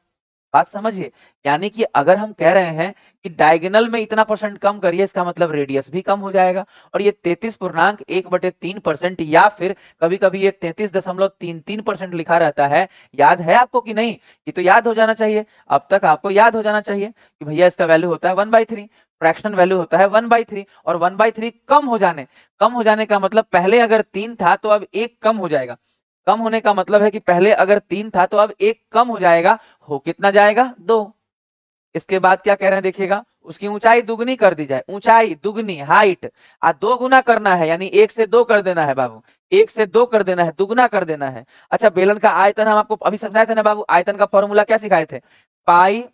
Speaker 1: बात समझिए, यानी कि अगर हम कह रहे हैं कि डायगोनल में इतना परसेंट कम करिए, इसका मतलब रेडियस भी कम हो जाएगा। और ये 33.1/3% या फिर कभी कभी ये 33.33% लिखा रहता है। याद है आपको कि नहीं? ये तो याद हो जाना चाहिए, अब तक आपको याद हो जाना चाहिए कि भैया इसका वैल्यू होता है 1/3, फ्रैक्शनल वैल्यू होता है 1/3। और 1/3 कम हो जाने का मतलब पहले अगर 3 था तो अब 1 कम हो जाएगा। कम होने का मतलब है कि पहले अगर 3 था तो अब 1 कम हो जाएगा। हो कितना जाएगा, 2। इसके बाद क्या कह रहे हैं देखिएगा, उसकी ऊंचाई दुगनी कर दी जाए। ऊंचाई दुगनी, हाइट 2 गुना करना है, यानी 1 से 2 कर देना है बाबू, 1 से 2 कर देना है, दुगना कर देना है। अच्छा, बेलन का आयतन हम आपको अभी समझाए थे ना बाबू, आयतन का फॉर्मूला क्या सिखाए थे, पाई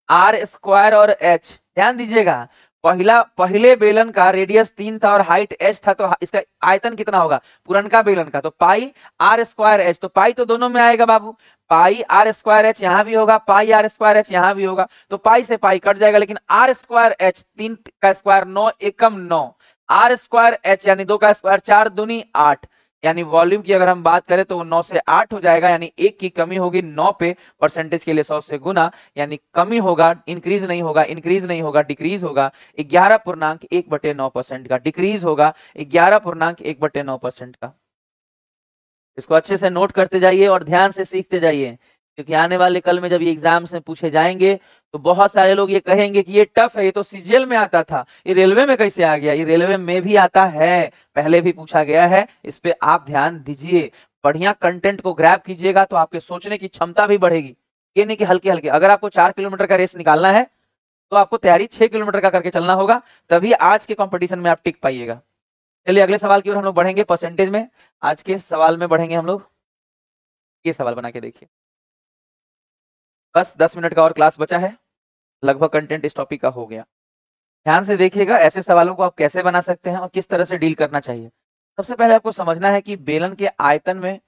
Speaker 1: आर स्क्वायर और एच। ध्यान दीजिएगा, पहले बेलन का रेडियस 3 था और हाइट h था, तो इसका आयतन कितना होगा पुरनका बेलन का, तो पाई आर स्क्वायर एच। तो पाई तो दोनों में आएगा बाबू, पाई आर स्क्वायर एच यहाँ भी होगा, पाई आर स्क्वायर एच यहाँ भी होगा, तो पाई से पाई कट जाएगा, लेकिन आर स्क्वायर एच 3 का square 9 Ekam 9, are square H यानी 2 का स्क्वायर 4 दूनी 8, यानी वॉल्यूम की अगर हम बात करें तो वो 9 से 8 हो जाएगा, यानी 1 की कमी होगी 9 पे, परसेंटेज के लिए 100 से गुना, यानी कमी होगा, इंक्रीज नहीं होगा, इंक्रीज नहीं होगा, डिक्रीज होगा 11.1/9% का, डिक्रीज होगा 11.1/9% का। इसको अच्छे से नोट करते जाइए और ध्यान से सीखते जाइए, क्योंकि आने वाले कल में जब ये एग्जाम्स में पूछे जाएंगे तो बहुत सारे लोग ये कहेंगे कि ये टफ है, ये तो सीजीएल में आता था, ये रेलवे में कैसे आ गया। ये रेलवे में भी आता है, पहले भी पूछा गया है, इस पे आप ध्यान दीजिए, बढ़िया कंटेंट को ग्रैब कीजिएगा तो आपके सोचने की क्षमता भी बढ़ेगी। ये नहीं कि हल्के हल्के, अगर आपको 4 किलोमीटर का रेस निकालना है तो आपको तैयारी 6 किलोमीटर का करके चलना होगा, तभी आज के कॉम्पिटिशन में आप टिक पाइएगा। चलिए अगले सवाल की ओर हम लोग बढ़ेंगे, परसेंटेज में आज के सवाल में बढ़ेंगे हम लोग। ये सवाल बना के देखिए, बस 10 मिनट का और क्लास बचा है, लगभग कंटेंट इस टॉपिक का हो गया। ध्यान से देखिएगा ऐसे सवालों को आप कैसे बना सकते हैं और किस तरह से डील करना चाहिए। सबसे पहले आपको समझना है कि बेलन के आयतन में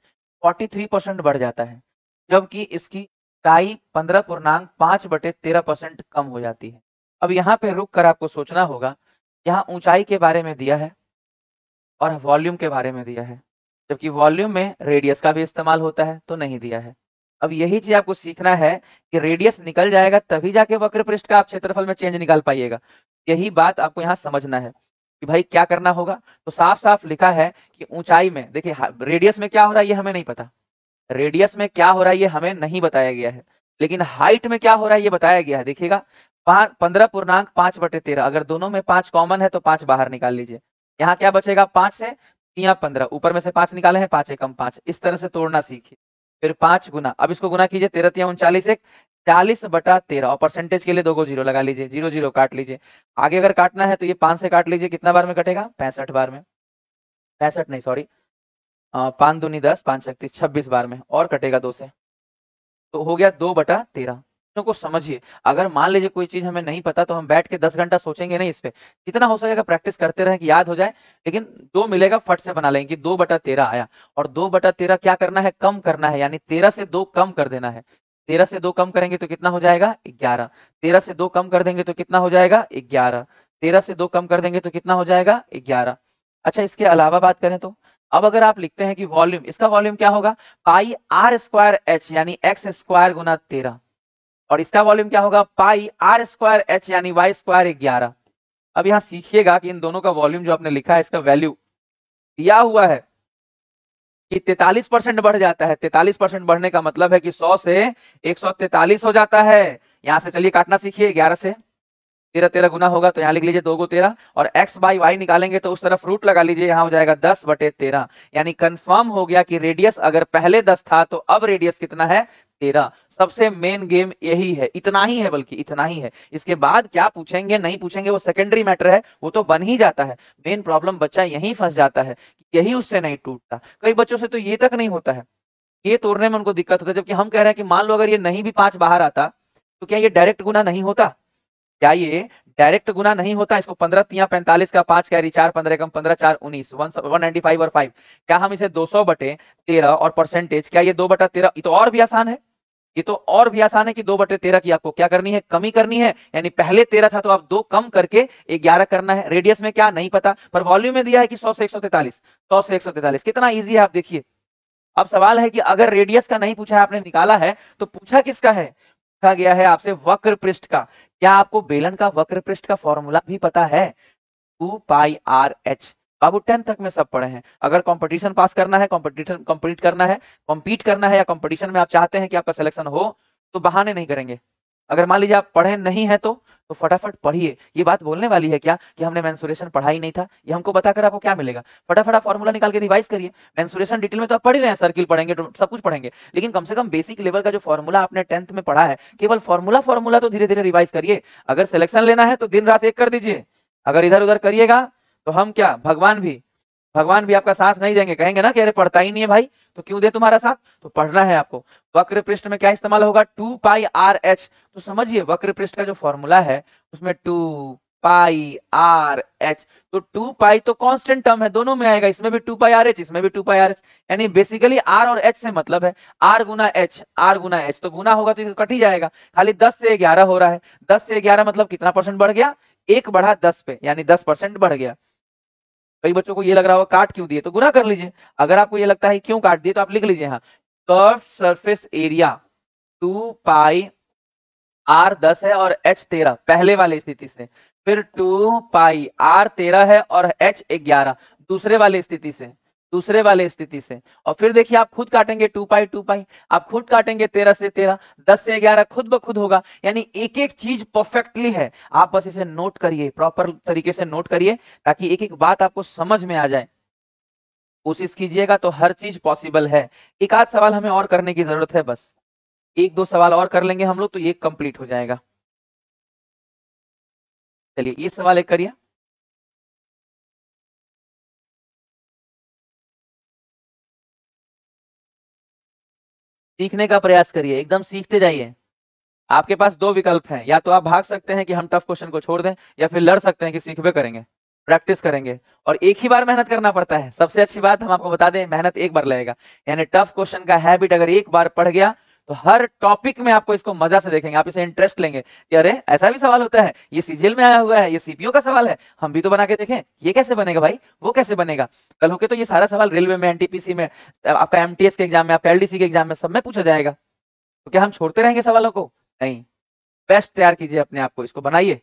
Speaker 1: 43% बढ़ जाता है, जबकि इसकी इकाई 15.5/13% कम हो जाती है। अब यहाँ पे रुक कर आपको सोचना होगा, यहाँ ऊंचाई के बारे में दिया है और वॉल्यूम के बारे में दिया है, जबकि वॉल्यूम में रेडियस का भी इस्तेमाल होता है तो नहीं दिया है। अब यही चीज आपको सीखना है कि रेडियस निकल जाएगा तभी जाके वक्र पृष्ठ का आप क्षेत्रफल में चेंज निकाल पाइएगा। यही बात आपको यहाँ समझना है कि भाई क्या करना होगा। तो साफ साफ लिखा है कि ऊंचाई में देखिए, रेडियस में क्या हो रहा है ये हमें नहीं पता, रेडियस में क्या हो रहा है ये हमें नहीं बताया गया है, लेकिन हाइट में क्या हो रहा है ये बताया गया है। देखिएगा 15.5/13, अगर दोनों में 5 कॉमन है तो 5 बाहर निकाल लीजिए, यहाँ क्या बचेगा 5 से 3 15, ऊपर में से 5 निकाले हैं, 5 एकम 5, इस तरह से तोड़ना सीखिए। फिर 5 गुना, अब इसको गुना कीजिए, 13 3 39, 40/13, और परसेंटेज के लिए 2 को 0 लगा लीजिए, 0 0 काट लीजिए। आगे अगर काटना है तो ये 5 से काट लीजिए, कितना बार में कटेगा 65 बार में, 65 नहीं सॉरी 5 दूनी 10, 5 36 26 बार में, और कटेगा 2 से, तो हो गया 2/13। को समझिए, अगर मान लीजिए कोई चीज हमें नहीं पता तो हम बैठ के 10 घंटा सोचेंगे नहीं, इस पे जितना हो सकेगा प्रैक्टिस करते रहें कि याद हो जाए, लेकिन 2 मिलेगा फट से बना लेंगे कि 2/13 आया, और 2/13 क्या करना है कम करना है, यानी 13 से 2 कम कर देना है। 13 से 2 कम करेंगे तो कितना हो जाएगा 11, 13 से 2 कम कर देंगे तो कितना हो जाएगा 11, 13 से 2 कम कर देंगे तो कितना हो जाएगा 11। अच्छा, इसके अलावा बात करें तो अब अगर आप लिखते हैं कि वॉल्यूम, इसका वॉल्यूम क्या होगा पाई आर स्क्वायर एच यानी एक्स स्क्वायर गुना 13, और इसका वॉल्यूम क्या होगा पाई आर स्क्वायर एच यानी वाई स्क्वायर 11। अब यहाँ सीखिएगा कि इन दोनों का वॉल्यूम जो आपने लिखा है इसका वैल्यू दिया हुआ है कि 43% बढ़ जाता है। 43% बढ़ने का मतलब है कि 100 से 143 हो जाता है। यहाँ से चलिए काटना सीखिए, 11 से 13 13 गुना होगा तो यहाँ लिख लीजिए 2 को 13, और x बाई वाई निकालेंगे तो उस तरफ रूट लगा लीजिए, यहाँ हो जाएगा 10/13, यानी कंफर्म हो गया कि रेडियस अगर पहले 10 था तो अब रेडियस कितना है 13। सबसे मेन गेम यही है, इतना ही है, बल्कि इतना ही है। इसके बाद क्या पूछेंगे नहीं पूछेंगे वो सेकेंडरी मैटर है, वो तो बन ही जाता है। मेन प्रॉब्लम बच्चा यही फंस जाता है, यही उससे नहीं टूटता। कई बच्चों से तो ये तक नहीं होता है, ये तोड़ने में उनको दिक्कत होता है, जबकि हम कह रहे हैं कि मान लो अगर ये नहीं भी 5 बाहर आता तो क्या ये डायरेक्ट गुना नहीं होता, क्या ये डायरेक्ट गुना नहीं होता। इसको 15 3 45 का 5 कैरी 4 15 कम 15 4 19 195 और 5, क्या हम इसे 200/13 और परसेंटेज, क्या ये 2/13, ये तो और भी आसान है, ये तो और भी आसान है कि 2/13 की आपको क्या करनी है कमी करनी है, यानी पहले 13 था तो आप 2 कम करके 11 करना है। रेडियस में क्या नहीं पता, पर वॉल्यूम में दिया है कि 100 से 143, 100 से 143, कितना ईजी है आप देखिए। अब सवाल है कि अगर रेडियस का नहीं पूछा है आपने निकाला है तो पूछा किसका है, पूछा गया है आपसे वक्र पृष्ठ का। क्या आपको बेलन का वक्र पृष्ठ का फॉर्मूला भी पता है 2πr(h)? बाबू 10 तक में सब पढ़े हैं। अगर कंपटीशन पास करना है, कंपटीशन कंप्लीट करना है, कॉम्पीट करना है, या कंपटीशन में आप चाहते हैं कि आपका सिलेक्शन हो तो बहाने नहीं करेंगे। अगर मान लीजिए आप पढ़े नहीं है तो फटाफट पढ़िए। ये बात बोलने वाली है क्या कि हमने मेंसुरेशन पढ़ा ही नहीं था, ये हमको बताकर आपको क्या मिलेगा, फटाफट फॉर्मूला निकाल के रिवाइज करिए। मेंसुरेशन डिटेल में तो आप पढ़ ही रहे हैं, सर्किल पढ़ेंगे तो सब कुछ पढ़ेंगे, लेकिन कम से कम बेसिक लेवल का जो फॉर्मूला आपने 10th में पढ़ा है, केवल फॉर्मूला तो धीरे धीरे रिवाइज करिए। अगर सिलेक्शन लेना है तो दिन रात एक कर दीजिए, अगर इधर उधर करिएगा तो हम क्या भगवान भी आपका साथ नहीं देंगे, कहेंगे ना कि अरे पढ़ता ही नहीं है भाई, तो क्यों दे तुम्हारा साथ। तो पढ़ना है आपको। वक्र पृष्ठ में क्या इस्तेमाल होगा 2πr(h)। तो समझिए वक्र पृष्ठ का जो फॉर्मूला है उसमें 2 पाई आर एच। तो 2 पाई तो कांस्टेंट टर्म है, दोनों में आएगा, इसमें भी 2 पाई आर एच, इसमें भी 2 पाई आर एच। यानी बेसिकली आर और एच से मतलब है आर गुना एच, आर गुना एच, तो गुना होगा तो कट ही जाएगा। खाली 10 से 11 हो रहा है, 10 से 11 मतलब कितना परसेंट बढ़ गया, 1 बढ़ा 10 पे, यानी 10% बढ़ गया। कई बच्चों को ये लग रहा होगा काट क्यों दिए, तो गुना कर लीजिए। अगर आपको ये लगता है क्यों काट दिए तो आप लिख लीजिए, हाँ curve surface area 2 pi R 10 है और एच 13 पहले वाले स्थिति से, फिर 2 पाई आर 13 है और एच 11 दूसरे वाले स्थिति से, दूसरे वाले स्थिति से। और फिर देखिए आप खुद काटेंगे 2 पाई 2 पाई, आप खुद काटेंगे 13 से 13, 10 से 11 खुद ब खुद होगा। यानी एक एक चीज परफेक्टली है, आप बस इसे नोट करिए, प्रॉपर तरीके से नोट करिए ताकि एक एक बात आपको समझ में आ जाए। कोशिश कीजिएगा तो हर चीज पॉसिबल है। एक आध सवाल हमें और करने की जरूरत है, बस 1-2 सवाल और कर लेंगे हम लोग तो ये कंप्लीट हो जाएगा। चलिए ये सवाल एक करिए। सीखने का प्रयास करिए, एकदम सीखते जाइए। आपके पास 2 विकल्प हैं, या तो आप भाग सकते हैं कि हम टफ क्वेश्चन को छोड़ दें, या फिर लड़ सकते हैं कि सीखबे करेंगे, प्रैक्टिस करेंगे। और एक ही बार मेहनत करना पड़ता है, सबसे अच्छी बात हम आपको बता दें, मेहनत एक बार लगेगा। यानी टफ क्वेश्चन का हैबिट अगर एक बार पढ़ गया तो हर टॉपिक में आपको इसको मजा से देखेंगे, आप इसे इंटरेस्ट लेंगे कि अरे ऐसा भी सवाल होता है, ये सीजीएल में आया हुआ है, ये सीपीओ का सवाल है, हम भी तो बना के देखें, ये कैसे बनेगा भाई, वो कैसे बनेगा। कल होके तो ये सारा सवाल रेलवे में, एनटीपीसी में, आपका एमटीएस के एग्जाम में, आपका एलडीसी के एग्जाम में, सब में पूछा जाएगा। तो क्या हम छोड़ते रहेंगे सवालों को? नहीं, बेस्ट तैयार कीजिए अपने आप को, इसको बनाइए।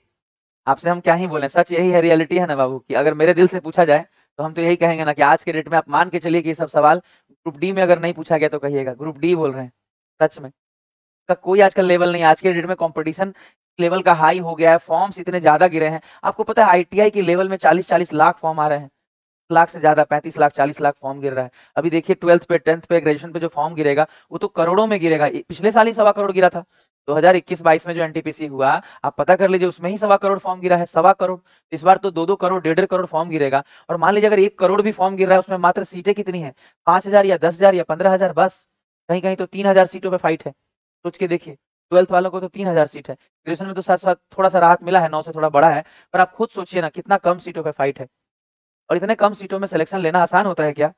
Speaker 1: आपसे हम क्या ही बोले, सच यही है, रियलिटी है ना बाबू, कि अगर मेरे दिल से पूछा जाए तो हम तो यही कहेंगे ना कि आज के डेट में आप मान के चलिए कि ये सब सवाल ग्रुप डी में अगर नहीं पूछा गया तो कहिएगा ग्रुप डी बोल रहे हैं। सच में का कोई आजकल लेवल नहीं, आज के डेट में कंपटीशन लेवल का हाई हो गया है, फॉर्म्स इतने ज्यादा गिरे हैं। आपको पता है आईटीआई के लेवल में 40-40 लाख फॉर्म आ रहे हैं, लाख से ज्यादा, 35 लाख 40 लाख फॉर्म गिर रहा है। अभी देखिए 12th पे, 10th पे, ग्रेजुएशन पे जो फॉर्म गिरेगा वो तो करोड़ों में गिरेगा। पिछले साल ही 1.25 करोड़ गिरा था, 2021-22 में जो एनटीपीसी हुआ, आप पता कर लीजिए, उसमें ही 1.25 करोड़ फॉर्म गिरा है, 1.25 करोड़। इस बार तो 2-2 करोड़, 1.5 करोड़ फॉर्म गिरेगा। और मान लीजिए अगर 1 करोड़ भी फॉर्म गिर रहा है, उसमें मात्र सीटें कितनी है, 5,000 या 10,000 या 15,000 बस। कहीं कहीं तो 3,000 सीटों पर फाइट है, सोच के देखिए। 12th वालों को तो 3,000 सीट है, ग्रेजुएशन में तो साथ साथ थोड़ा सा राहत मिला है, 9 से थोड़ा बड़ा है, पर आप खुद सोचिए ना कितना कम सीटों पर फाइट है। और इतने कम सीटों में सिलेक्शन लेना आसान होता है क्या?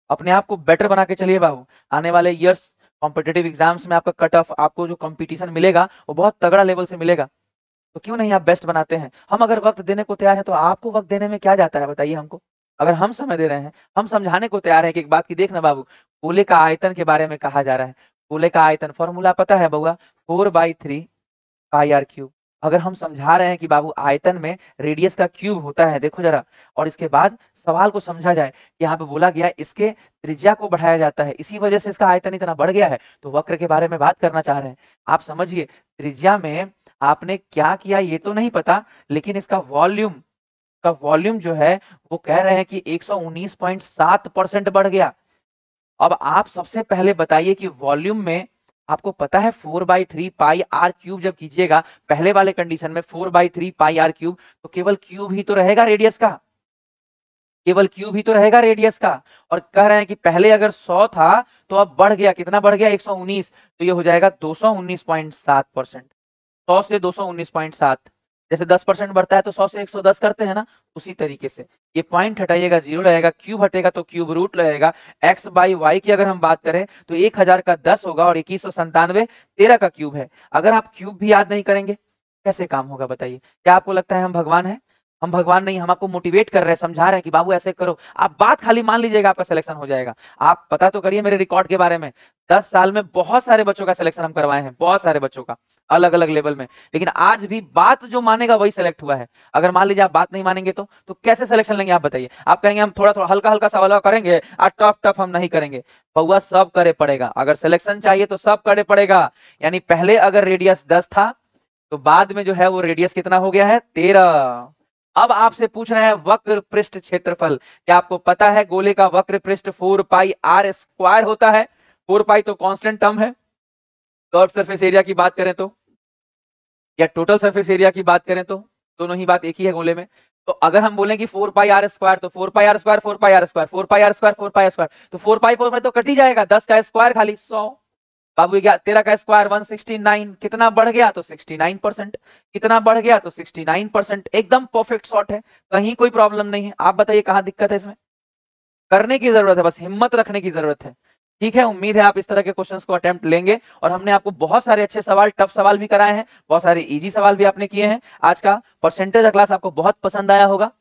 Speaker 1: अपने आप को बेटर बना के चलिए बाबू। आने वाले ईयर्स कॉम्पिटेटिव एग्जाम्स में आपका कट ऑफ, आपको जो कंपटीशन मिलेगा वो बहुत तगड़ा लेवल से मिलेगा। तो क्यों नहीं आप बेस्ट बनाते हैं? हम अगर वक्त देने को तैयार हैं तो आपको वक्त देने में क्या जाता है, बताइए हमको। अगर हम समय दे रहे हैं, हम समझाने को तैयार हैं कि एक बात की देखना बाबू, गोले का आयतन के बारे में कहा जा रहा है। गोले का आयतन फॉर्मूला पता है बउआ, 4/3 पाई आर क्यूब। अगर हम समझा रहे हैं कि बाबू आयतन में रेडियस का क्यूब होता है, देखो जरा, और इसके बाद सवाल को समझा जाए, यहाँ पे बोला गया इसके त्रिज्या को बढ़ाया जाता है, इसी वजह से इसका आयतन इतना बढ़ गया है, तो वक्र के बारे में बात करना चाह रहे हैं। आप समझिए, त्रिज्या में आपने क्या किया ये तो नहीं पता, लेकिन इसका वॉल्यूम जो है वो कह रहे हैं कि 119.7% बढ़ गया। अब आप सबसे पहले बताइए कि वॉल्यूम में आपको पता है 4/3 पाई आर क्यूब जब कीजिएगा, पहले वाले कंडीशन में 4/3 पाई आर क्यूब, तो केवल क्यूब ही तो रहेगा रेडियस का, केवल क्यूब ही तो रहेगा रेडियस का। और कह रहे हैं कि पहले अगर 100 था तो अब बढ़ गया, कितना बढ़ गया, 119, तो ये हो जाएगा 219.7%। 100 से 219.7, जैसे 10% बढ़ता है तो 100 से 110 करते हैं ना, उसी तरीके से ये पॉइंट हटाइएगा, 0 रहेगा, क्यूब हटेगा तो क्यूब रूट रहेगा। x बाई वाई की अगर हम बात करें तो 1000 का 10 होगा और 2197 13 का क्यूब है। अगर आप क्यूब भी याद नहीं करेंगे कैसे काम होगा बताइए? क्या आपको लगता है हम भगवान हैं? हम भगवान नहीं, हम आपको मोटिवेट कर रहे हैं, समझा रहे हैं कि बाबू ऐसे करो, आप बात खाली मान लीजिएगा, आपका सिलेक्शन हो जाएगा। आप पता तो करिए मेरे रिकॉर्ड के बारे में, 10 साल में बहुत सारे बच्चों का सिलेक्शन हम करवाए हैं, बहुत सारे बच्चों का, अलग अलग लेवल में, लेकिन आज भी बात जो मानेगा वही सिलेक्ट हुआ है। अगर मान लीजिए आप बात नहीं मानेंगे तो कैसे सिलेक्शन लेंगे आप बताइए? आप कहेंगे हम थोड़ा थोड़ा हल्का हल्का सवाल करेंगे और टफ टफ हम नहीं करेंगे। बउआ सब करे पड़ेगा, अगर सिलेक्शन चाहिए तो सब करे पड़ेगा। यानी पहले अगर रेडियस 10 था तो बाद में जो है वो रेडियस कितना हो गया है, 13। अब आपसे पूछ रहे हैं वक्र पृष्ठ क्षेत्रफल। क्या आपको पता है गोले का वक्र पृष्ठ 4 पाई आर स्क्वायर होता है? 4 पाई तो कांस्टेंट टर्म है। कर्व सरफेस एरिया की बात करें तो, या टोटल सरफेस एरिया की बात करें तो, दोनों ही बात एक ही है गोले में। तो अगर हम बोलें कि 4 पाई आर स्क्वायर, तो 4 pi R square 4 pi R square 4 pi R square 4 pi R square, तो 4 पाई तो कट ही जाएगा, 10 का स्क्वायर खाली 100। बाबू 13 का स्क्वायर 169, कितना बढ़ गया तो 69%, कितना बढ़ गया तो 69%, एकदम परफेक्ट शॉट है, कहीं कोई प्रॉब्लम नहीं है। आप बताइए कहाँ दिक्कत है इसमें? करने की जरूरत है, बस हिम्मत रखने की जरूरत है। ठीक है, उम्मीद है आप इस तरह के क्वेश्चंस को अटेम्प्ट लेंगे, और हमने आपको बहुत सारे अच्छे सवाल, टफ सवाल भी कराए हैं, बहुत सारे इजी सवाल भी आपने किए हैं। आज का परसेंटेज क्लास आपको बहुत पसंद आया होगा।